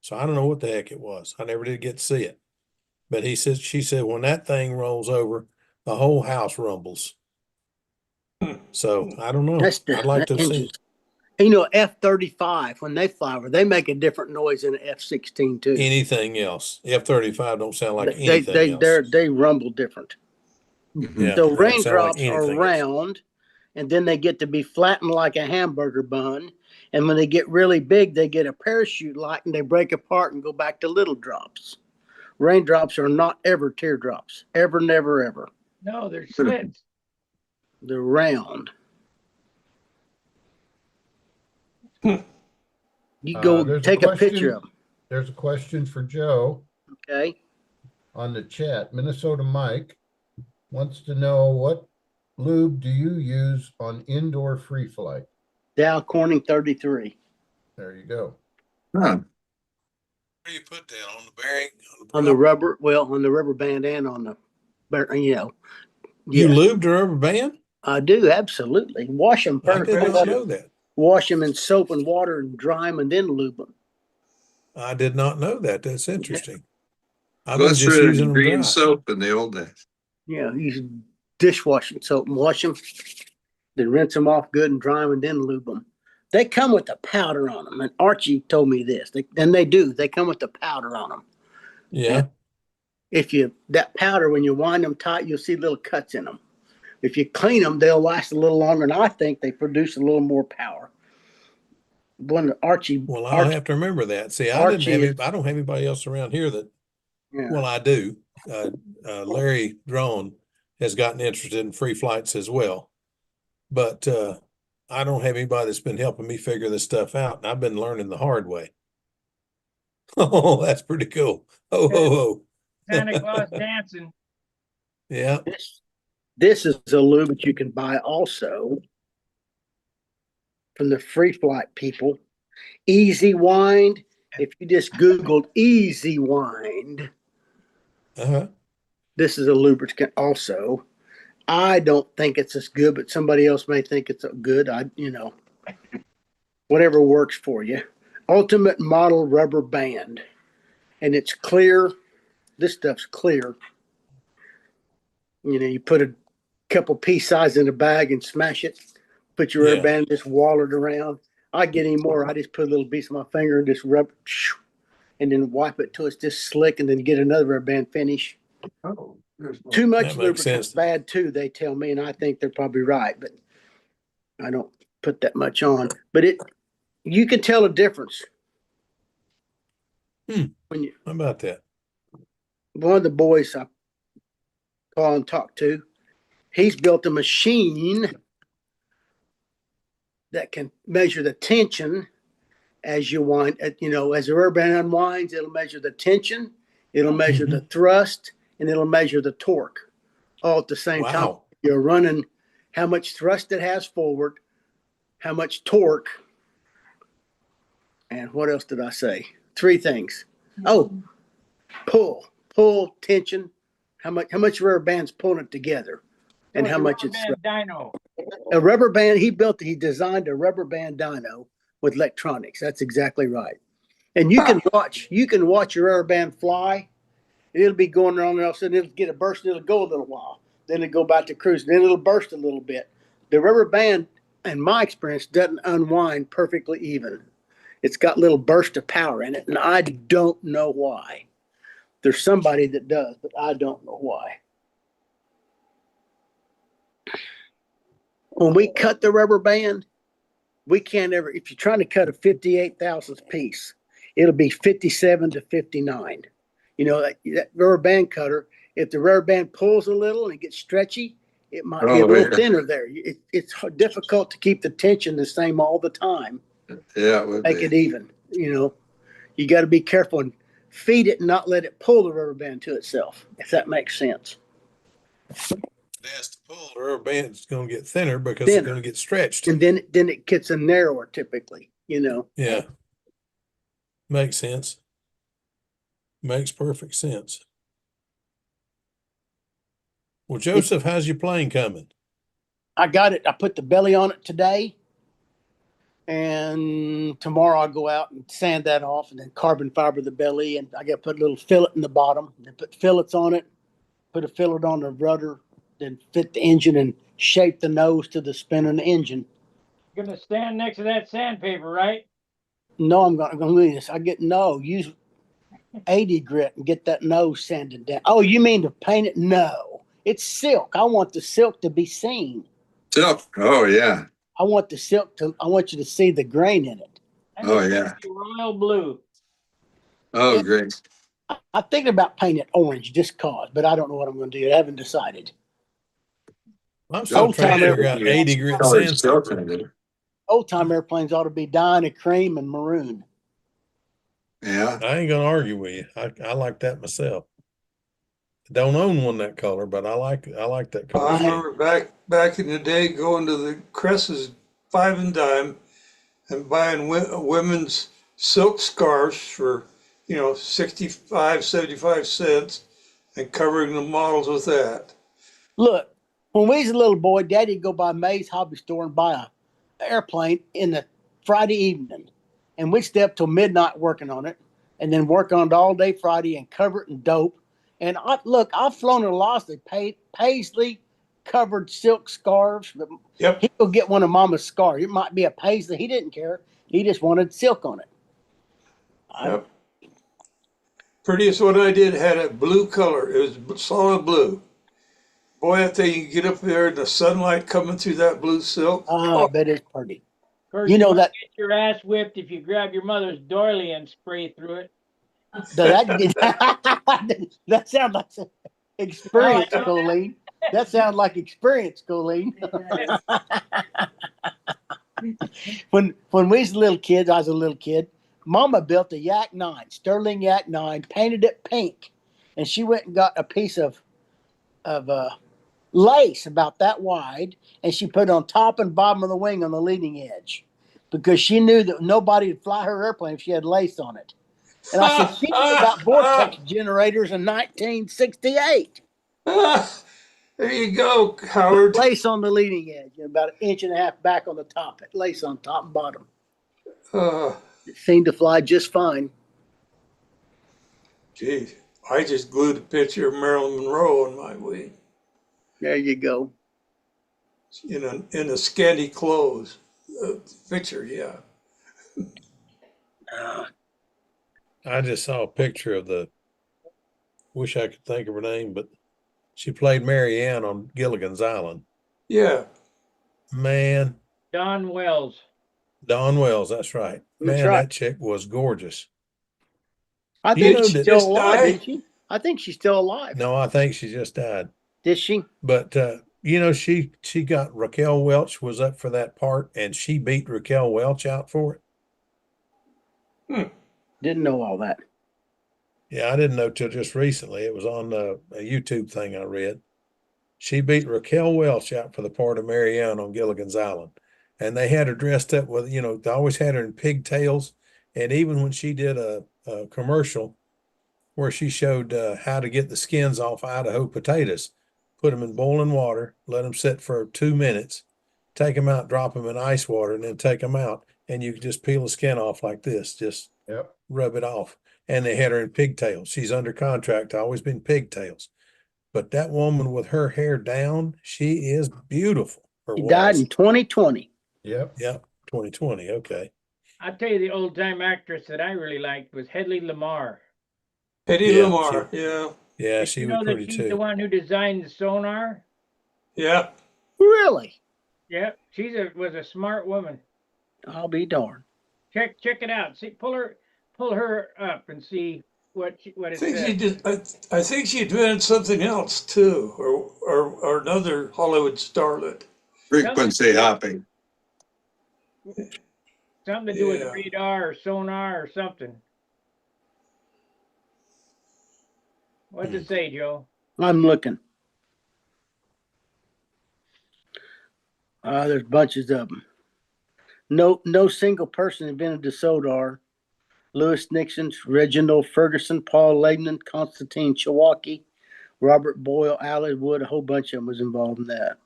So I don't know what the heck it was. I never did get to see it. But she said, when that thing rolls over, the whole house rumbles. So I don't know. I'd like to see. You know, F-35, when they fly over, they make a different noise than an F-16 too. Anything else. F-35 don't sound like anything else. They rumble different. Yeah, So they don't sound like raindrops are anything else. round, and then they get to be flattened like a hamburger bun. And when they get really big, they get a parachute like, and they break apart and go back to little drops. Raindrops are not ever teardrops. Ever, never, ever. No, they're slits. They're round. You go There's take a picture question- of them, There's a question for Joe okay? on the chat. Minnesota Mike wants to know, what lube do you use on indoor free flight? Dow Corning 33. There you go. Huh. Where do you put that? On the bearing? On the rubber, well, on the rubber band and on the, you know. You Yes, lubed a rubber band? I do, absolutely. Wash them I first. did not know that. Wash them in soap and water and dry them and then lube them. I did not know that. That's interesting. I've been just Glycerin using and them green dry. soap in the old days. Yeah, use dishwashing soap and wash them, then rinse them off good and dry them and then lube them. They come with the powder on them. And Archie told me this, and they do. They come with the powder on them. Yeah. If that powder, when you wind them tight, you'll see little cuts in them. If you clean them, they'll last a little longer, and I think they produce a little more power. When Archie, Well, I'll have to remember that. See, I don't have anybody else around here that, yeah. well, I do. Larry Drone has gotten interested in free flights as well. But I don't have anybody that's been helping me figure this stuff out. And I've been learning the hard way. Oh, that's pretty cool. Oh. Santa Claus dancing. Yeah. This is a lube that you can buy also. from the free flight people. Easy Wind. If you just Googled Easy Wind, Uh-huh. this is a lubricant also. I don't think it's as good, but somebody else may think it's good. Whatever works for you. Ultimate Model Rubber Band. And it's clear. This stuff's clear. You put a couple piece size in a bag and smash it. Put your rubber Yeah. band, just wall it around. I get any more. I just put a little piece of my finger and just rub, and then wipe it till it's just slick, and then get another rubber band finish. Oh, there's one. Too much That makes lubricant's sense. bad too, they tell me, and I think they're probably right, but I don't put that much on. But you can tell a difference. Hmm. When How about that? one of the boys I call and talk to, he's built a machine that can measure the tension as you wind. As the rubber band unwinds, it'll measure the tension, it'll measure the thrust, and it'll measure the torque all at the same time. Wow. You're running how much thrust it has forward, how much torque, and what else did I say? 3 things. Oh, pull, tension, how much rubber band's pulling it together, and how much it's dyno. a rubber band. He designed a rubber band dyno with electronics. That's exactly right. And you can watch your rubber band fly, and it'll be going around, and all of a sudden it'll get a burst, and it'll go a little while. Then it'll go back to cruising. Then it'll burst a little bit. The rubber band, in my experience, doesn't unwind perfectly even. It's got little bursts of power in it, and I don't know why. There's somebody that does, but I don't know why. When we cut the rubber band, we can't ever, if you're trying to cut a 58 thousandths piece, it'll be 57 to 59. That rubber band cutter, if the rubber band pulls a little and it gets stretchy, it might be a little thinner there. It's difficult to keep the tension the same all the time. Yeah, it would Make be. it even. You got to be careful and feed it and not let it pull the rubber band to itself, if that makes sense. It has to pull. The rubber band's going to get thinner because it's going to get stretched. And then it gets a narrower typically, Yeah. Makes sense. Makes perfect sense. Well, Joseph, how's your plane coming? I got it. I put the belly on it today. And tomorrow I'll go out and sand that off and then carbon fiber the belly. And I got to put a little fillet in the bottom. Then put fillets on it. Put a fillet on the rudder. Then fit the engine and shape the nose to the spin of the engine. You're gonna stand next to that sandpaper, right? No, I'm going to do this. Use 80 grit and get that nose sanded down. Oh, you mean to paint it? No, it's silk. I want the silk to be seen. Silk. Oh, yeah. I want you to see the grain in it. Oh, yeah. Royal blue. Oh, great. I'm thinking about painting it orange just cause, but I don't know what I'm going to do. I haven't decided. I'm still trying to figure out 80 grit sandpaper. Old time airplanes ought to be dying cream and maroon. Yeah. I ain't going to argue with you. I like that myself. I don't own one that color, but I like that color. I remember back in the day going to the Cress's 5 and dime and buying women's silk scarves for 65, 75 cents and covering the models with that. Look, when we was a little boy, Daddy'd go by May's hobby store and buy an airplane in the Friday evening, and we'd stay up till midnight working on it, and then work on it all day Friday and cover it in dope. And I've flown a lot of paisley covered silk scarves. Yep. He'd go get one of Mama's scarves. It might be a paisley. He didn't care. He just wanted silk on it. Yep. Prettiest one I did had a blue color. It was solid blue. Boy, that thing, you get up there and the sunlight coming through that blue silk. I bet it's pretty. Of course, You know that get your ass whipped if you grab your mother's doily and spray through it. that sounds like experience, Colleen. That sounds like experience, Colleen. When we was little kids, I was a little kid. Mama built a Yak 9, Sterling Yak 9, painted it pink, and she went and got a piece of lace about that wide, and she put it on top and bottom of the wing on the leading edge. because she knew that nobody would fly her airplane if she had lace on it. And I said, she knew about vortex generators in 1968. There you go, Howard. Lace on the leading edge, and about 1.5 inches back on the top. Lace on top and bottom. It seemed to fly just fine. Geez, I just glued a picture of Marilyn Monroe on my wing There you go. in a scanty clothes. Picture, yeah. I just saw a picture of wish I could think of her name, but she played Mary Ann on Gilligan's Island. Yeah. Man, Don Wells. Dawn Wells, that's right. That's Man, right. that chick was gorgeous. I You think know she's that- still Just alive, died? isn't she? I think she's still alive. No, I think she just died. Did she? But she got Raquel Welch was up for that part, and she beat Raquel Welch out for it. Didn't know all that. Yeah, I didn't know till just recently. It was on a YouTube thing I read. She beat Raquel Welch out for the part of Mary Ann on Gilligan's Island. And they had her dressed up with, they always had her in pigtails. And even when she did a commercial where she showed how to get the skins off Idaho potatoes, put them in boiling water, let them sit for 2 minutes, take them out, drop them in ice water, and then take them out. And you could just peel the skin off like this, just Yep. rub it off. And they had her in pigtails. She's under contract, always been pigtails. But that woman with her hair down, she is beautiful. She died in 2020. Yep. Yep, 2020. Okay. I'll tell you the old time actress that I really liked was Hedley Lamar. Eddie Yeah, Lamar. Yeah. Yeah, Did she you was know that pretty she's the too. one who designed the sonar? Yeah. Really? Yeah, was a smart woman. I'll be darned. Check it out. See, pull her up and see what I it think says. she did. I think she invented something else too, or another Hollywood starlet. Frequency hopping. Something to do with Yeah. radar or sonar or something. What's it say, Joe? I'm looking. There's bunches of them. No single person invented the sonar. Lewis Nixon, Reginald Ferguson, Paul Langdon, Constantine Chewocki, Robert Boyle, Allen Wood, a whole bunch of them was involved in that.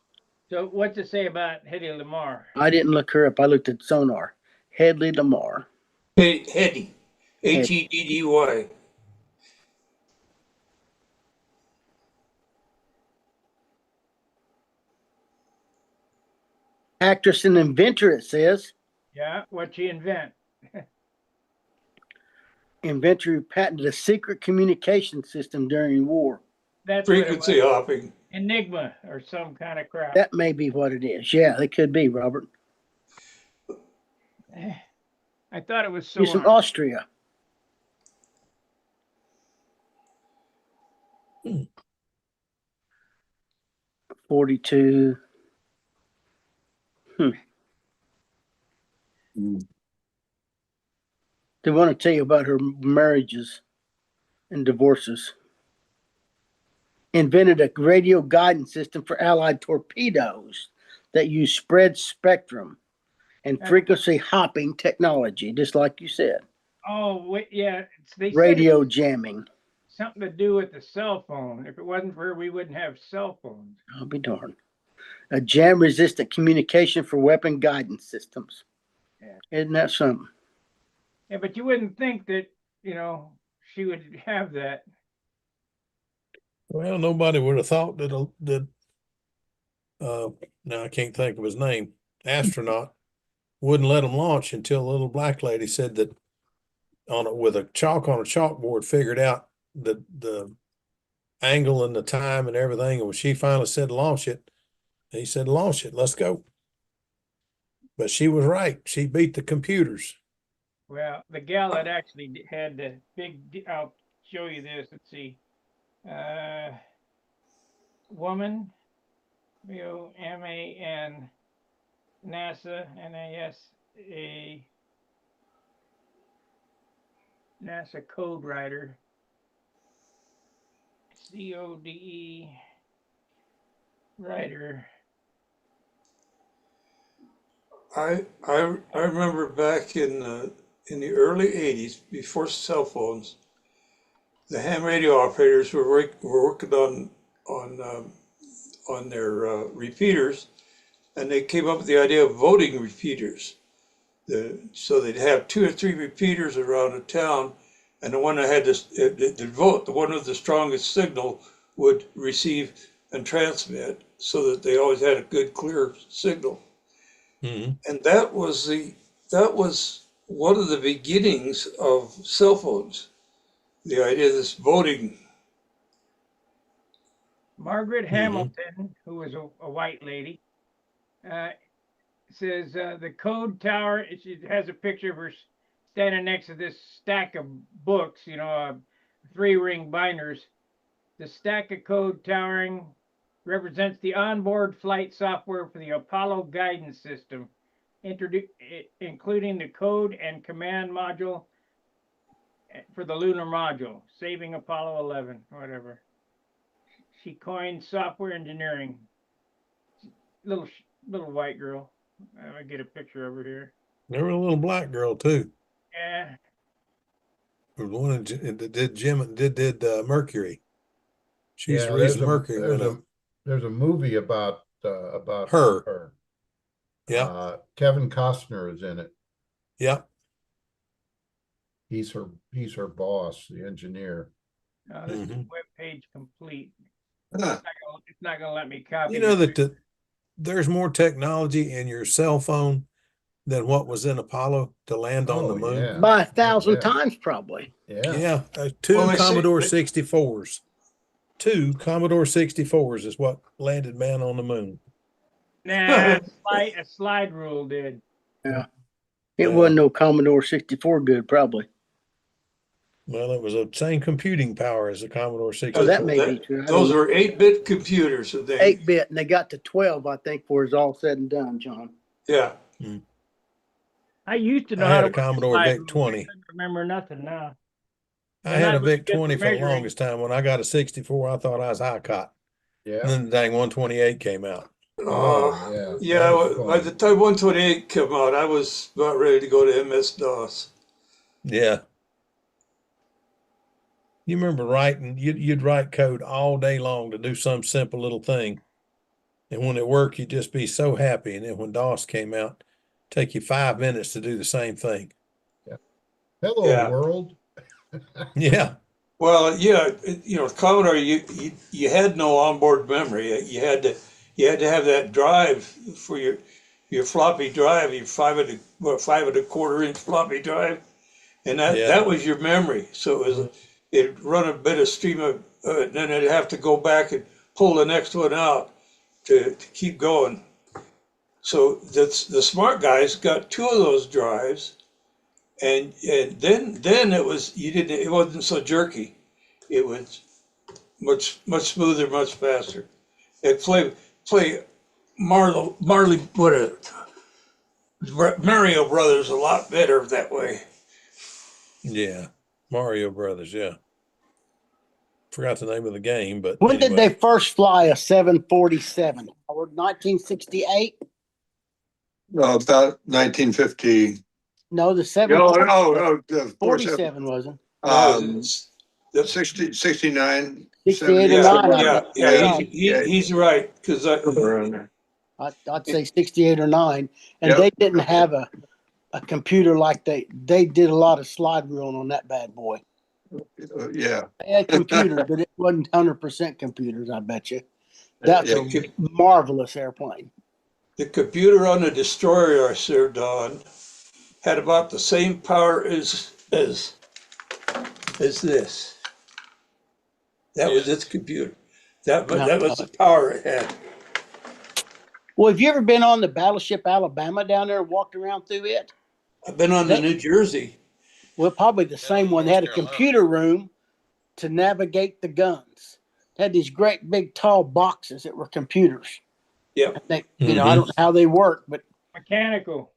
So what's it say about Hedley Lamar? I didn't look her up. I looked at sonar. Hedley Lamar. Heddy. Heddy. Actress and inventor, it says. Yeah, what'd she invent? Inventor who patented a secret communication system during war. That's what it Frequency was. hopping. Enigma or some kind of crap. That may be what it is. Yeah, it could be, Robert. I thought it was She's from sonar. Austria. Hmm. 42. They want to tell you about her marriages and divorces. Invented a radio guidance system for Allied torpedoes that use spread spectrum and frequency hopping technology, just like you said. Oh, wait, yeah. They said Radio jamming. something to do with the cell phone. If it wasn't for her, we wouldn't have cell phones. I'll be darned. A jam-resistant communication for weapon guidance systems. Yeah. Isn't that something? Yeah, but you wouldn't think that, she would have that. Well, nobody would have thought that now I can't think of his name, astronaut wouldn't let him launch until a little black lady said that with a chalk on a chalkboard figured out the angle and the time and everything. And when she finally said launch it, he said, launch it, let's go. But she was right. She beat the computers. Well, the gal that actually had the big, I'll show you this. Let's see. Woman, WOMAN, NASA, NASA, NASA code writer, CODE writer. I remember back in the early '80s, before cell phones, the ham radio operators were working on their repeaters, and they came up with the idea of voting repeaters. So they'd have 2 or 3 repeaters around a town, and the one that had the vote, the one with the strongest signal, would receive and transmit, so that they always had a good, clear signal. Mhm. And that was one of the beginnings of cell phones. The idea of this voting. Margaret Mm-hmm. Hamilton, who was a white lady, says the code tower. She has a picture of her standing next to this stack of books, 3-ring binders. The stack of code towering represents the onboard flight software for the Apollo guidance system, including the code and command module for the lunar module, saving Apollo 11, whatever. She coined software engineering. Little white girl. I'm gonna get a picture of her here. There was a little black girl too. Yeah. There was one that did Mercury. She's the Yeah, reason Mercury went up. there's a movie about Her. her. Yeah. Kevin Costner is in it. Yeah. He's her boss, the engineer. This is Mhm. web page complete. Huh. It's not gonna let me copy. You know that there's more technology in your cell phone than what was in Apollo to land on the Oh, moon. yeah. By 1,000 Yeah. times, probably. Yeah. Yeah, two Well, they say- Commodore 64s. 2 Commodore 64s is what landed man on the moon. Nah, a slide rule did. It Yeah. wasn't no Commodore 64 good, probably. Well, it was the same computing power as the Commodore 64. Oh, that may be true. I don't Those know. were 8-bit computers. So they, 8-bit, and they got to 12, I think, before it's all said and done, John. yeah. I used to know I how had to a work Commodore slide VIC rule. 20. I couldn't remember nothing now. I And had I a really VIC good for 20 for the measuring. longest time. When I got a 64, I thought I was high caught. Yeah. And then the dang 128 came out. Oh, yeah. Yeah. That was By fun. the time 128 came out, I was about ready to go to MS-DOS. Yeah. You remember writing, you'd write code all day long to do some simple little thing. And when it worked, you'd just be so happy. And then when DOS came out, take you 5 minutes to do the same thing. Hello, Yeah. world. Yeah. Well, yeah, Commodore, you had no onboard memory. You had to have that drive for your floppy drive, your 5.25-inch floppy drive, and that was your memory. So it'd run a bit of stream of, then it'd have to go back and pull the next one out to keep going. So that's the smart guys got 2 of those drives. And then it wasn't so jerky. It was much smoother, much faster. It play Mario Brothers a lot better that way. Yeah. Mario Brothers. Yeah. Forgot the name of the game, but When did anyway. they first fly a 747? 1968? About 1950. No, the No, 747 47. wasn't. The 69. 68 or 70, 9, I yeah, think. yeah. Yeah. He's right because I'd say 68 or 9. And Yep. they didn't have a computer like they did a lot of slide ruling on that bad boy. Yeah. They had computers, but it wasn't 100% computers, I bet you. That's Yeah. a marvelous airplane. the computer on the destroyer I served on had about the same power as this. That was its computer. That was the power it had. Well, have you ever been on the battleship Alabama down there and walked around through it? I've been on the New Jersey. Well, probably the same one. They had a North Carolina. computer room to navigate the guns. They had these great big tall boxes that were computers. Yep. And they, I don't know how they work, but mechanical,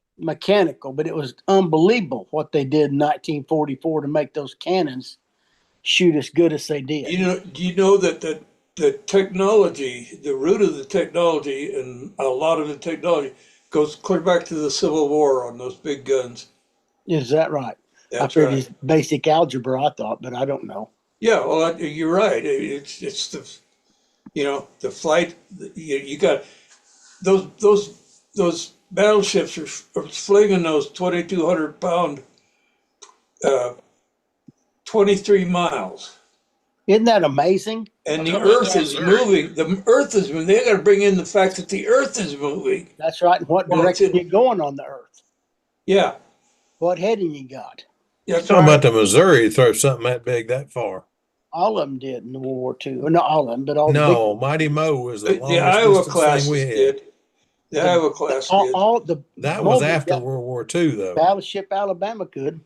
but it was unbelievable what they did in 1944 to make those cannons shoot as good as they did. Do you know that the technology, the root of the technology, and a lot of the technology Goes clear back to the Civil War on those big guns. Is that right? I That's figured right. it's basic algebra, I thought, but I don't know. Yeah, well, you're right. It's the, the flight. You got those battleships are flinging those 2,200 pound, 23 miles. Isn't that amazing? And the Coming into Earth is Missouri. moving. The Earth is moving. They got to bring in the fact that the Earth is moving. That's right. And what Well, it's direction in- you going on the earth? Yeah, What heading you got? that's Talking right. about the Missouri throw something that big that far. All of them did in the World War II. Well, not all of them, but all the big No, Mighty Mo was the The longest Iowa distance thing we classes had. did. The The- Iowa class did. all the That was moment after that World War II, though. Battleship Alabama could.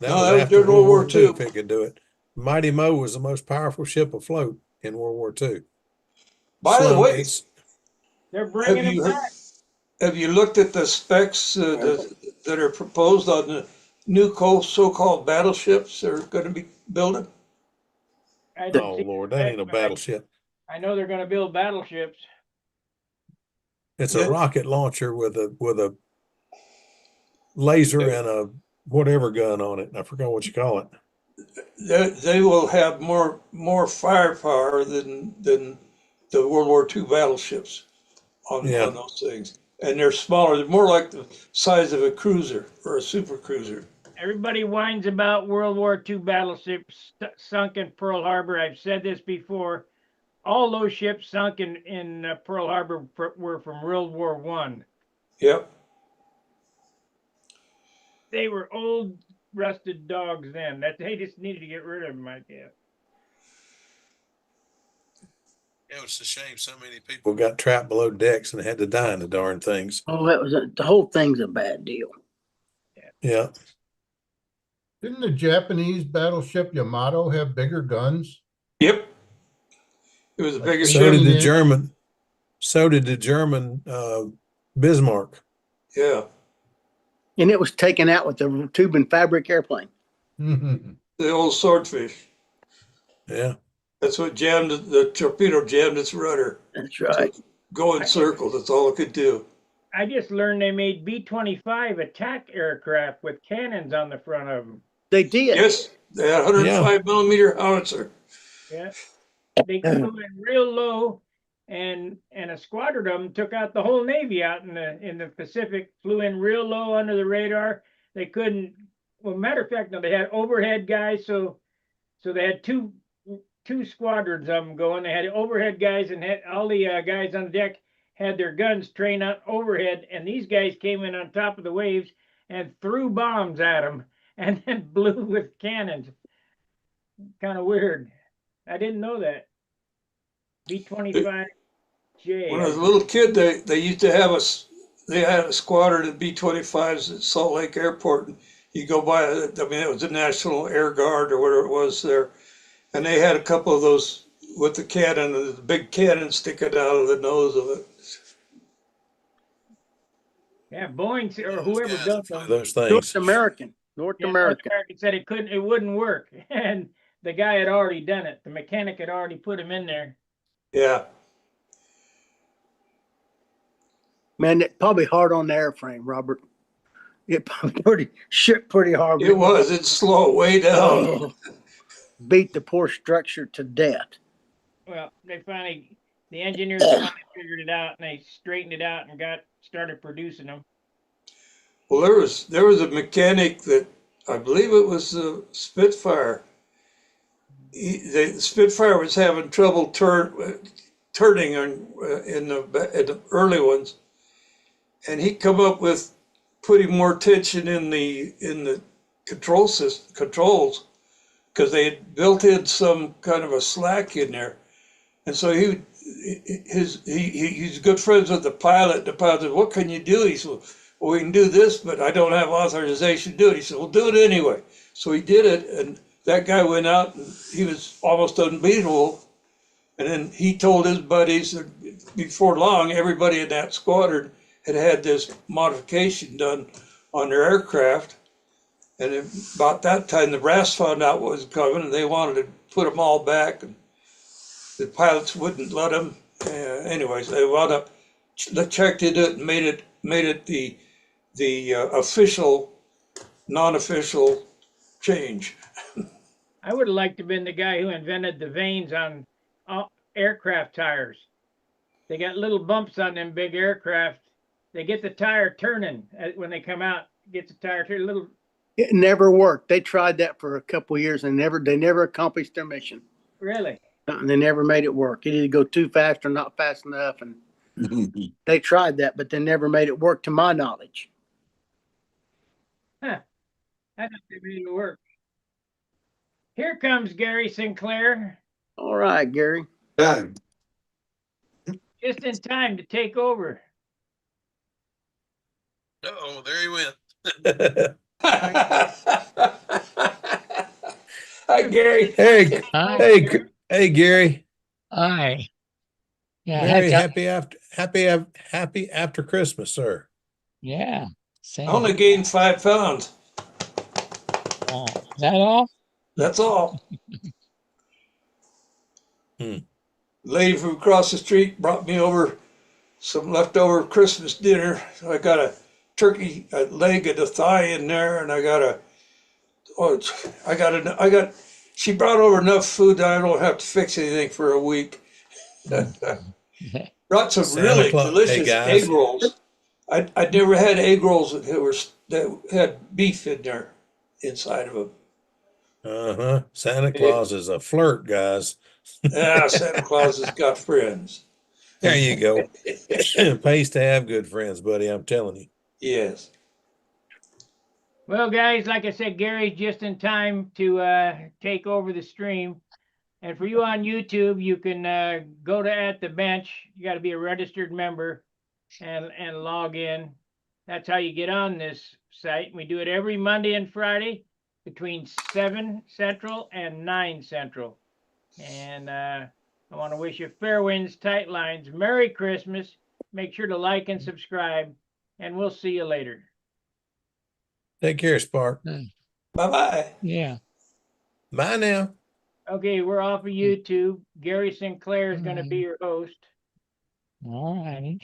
That No, was that was after during World War World II War if it could do it. Mighty Mo was the most powerful ship afloat in World War II. By the Slung way, eight- They're bringing have it you back. have you looked at the specs that are proposed on the new so-called battleships they're going to be building? I oh didn't see Lord, the that spec, ain't a but I- battleship. I know they're gonna build battleships. It's Yeah. a rocket launcher with a laser and a whatever gun on it. I forgot what you call it. They will have more firepower than the World War II battleships on Yeah. those things, and they're smaller. They're more like the size of a cruiser or a super cruiser. Everybody whines about World War II battleships sunk in Pearl Harbor. I've said this before. All those ships sunk in Pearl Harbor were from World War One. Yep. They were old, rusted dogs then. That they just needed to get rid of them, I guess. It was a shame so many people got trapped below decks and had to die in the darn things. Oh, that was the whole thing's a bad deal. Yeah. Didn't the Japanese battleship Yamato have bigger guns? Yep. It was the Like biggest So ship. did the 18-inch? German. So did the German Bismarck. Yeah. And it was taken out with the tube and fabric airplane. The old swordfish. Yeah. That's what jammed the torpedo jammed its rudder. That's right. Go in circles. That's all it could do. I just learned they made B-25 attack aircraft with cannons on the front of them. They did. Yes, they had 105 millimeter howitzer. Yeah, they flew in real low, and a squadron of them took out the whole Navy out in the Pacific. Flew in real low under the radar. They couldn't. Well, matter of fact, no, they had overhead guys, so they had two squadrons of them going. They had overhead guys, and had all the guys on deck had their guns trained out overhead, and these guys came in on top of the waves and threw bombs at them, and then blew with cannons. Kind of weird. I didn't know that. B-25J. When I was a little kid, they used to have they had a squadron of B-25s at Salt Lake Airport. And you go by, I mean, it was the National Air Guard or whatever it was there. And they had a couple of those with the cannon, the big cannon sticking out of the nose of it. Yeah, Boeing or whoever Guys built that flew them. those North things. American. North Yeah, North American. American said it wouldn't work, and the guy had already done it. The mechanic had already put him in there. Yeah. Man, it probably hard on the airframe, Robert. It probably shook pretty hard. It was. It's slow, way down. Oh, beat the poor structure to death. Well, the engineers finally figured it out, and they straightened it out and started producing them. Well, there was a mechanic that I believe it was the Spitfire. The Spitfire was having trouble turning in the early ones, and he come up with putting more tension in the controls because they had built in some kind of a slack in there, and so he's good friends with the pilot. The pilot said, "What can you do?" He said, "Well, we can do this, but I don't have authorization to do it." He said, "Well, do it anyway." So he did it, and that guy went out and he was almost unbeatable. And then he told his buddies that before long, everybody in that squadron had this modification done on their aircraft. And about that time, the brass found out what was coming, and they wanted to put them all back. And the pilots wouldn't let them. Anyways, they wound up checked into it and made it the official, non-official change. I would have liked to have been the guy who invented the vanes on aircraft tires. They got little bumps on them big aircraft. They get the tire turning when they come out. Get the tire turning. Little. It never worked. They tried that for a couple of years and they never accomplished their mission. Really? And they never made it work. It either go too fast or not fast enough. And they tried that, but they never made it work to my knowledge. Huh. I thought they made it work. Here comes Gary Sinclair, All right, Gary. Yeah. just in time to take over. Oh, there he went. Hi, Gary. Hey, Hi. hey, Gary. Hi. Yeah, Very heck, happy after Christmas, sir. yeah. I Same. only gained 5 pounds. Is that all? That's all. Hmm. Lady from across the street brought me over some leftover Christmas dinner. So I got a turkey, a leg and a thigh in there, and she brought over enough food that I don't have to fix anything for a week. Brought some Santa really Claus. delicious Hey, guys. egg rolls. I'd never had egg rolls that had beef in there inside of them. Uh-huh. Santa Claus is a flirt, guys. Ah, Santa Claus has got friends. There you go. Pays to have good friends, buddy. I'm telling you. Yes. Well, guys, like I said, Gary's just in time to take over the stream. And for you on YouTube, you can go to At the Bench. You got to be a registered member and log in. That's how you get on this site. We do it every Monday and Friday between 7 Central and 9 Central. And I want to wish you fair winds, tight lines, Merry Christmas. Make sure to like and subscribe, and we'll see you later. Take care, Spark. Bye-bye. Yeah. Bye now. Okay, we're off of YouTube. Gary Sinclair is going to be your host. All righty.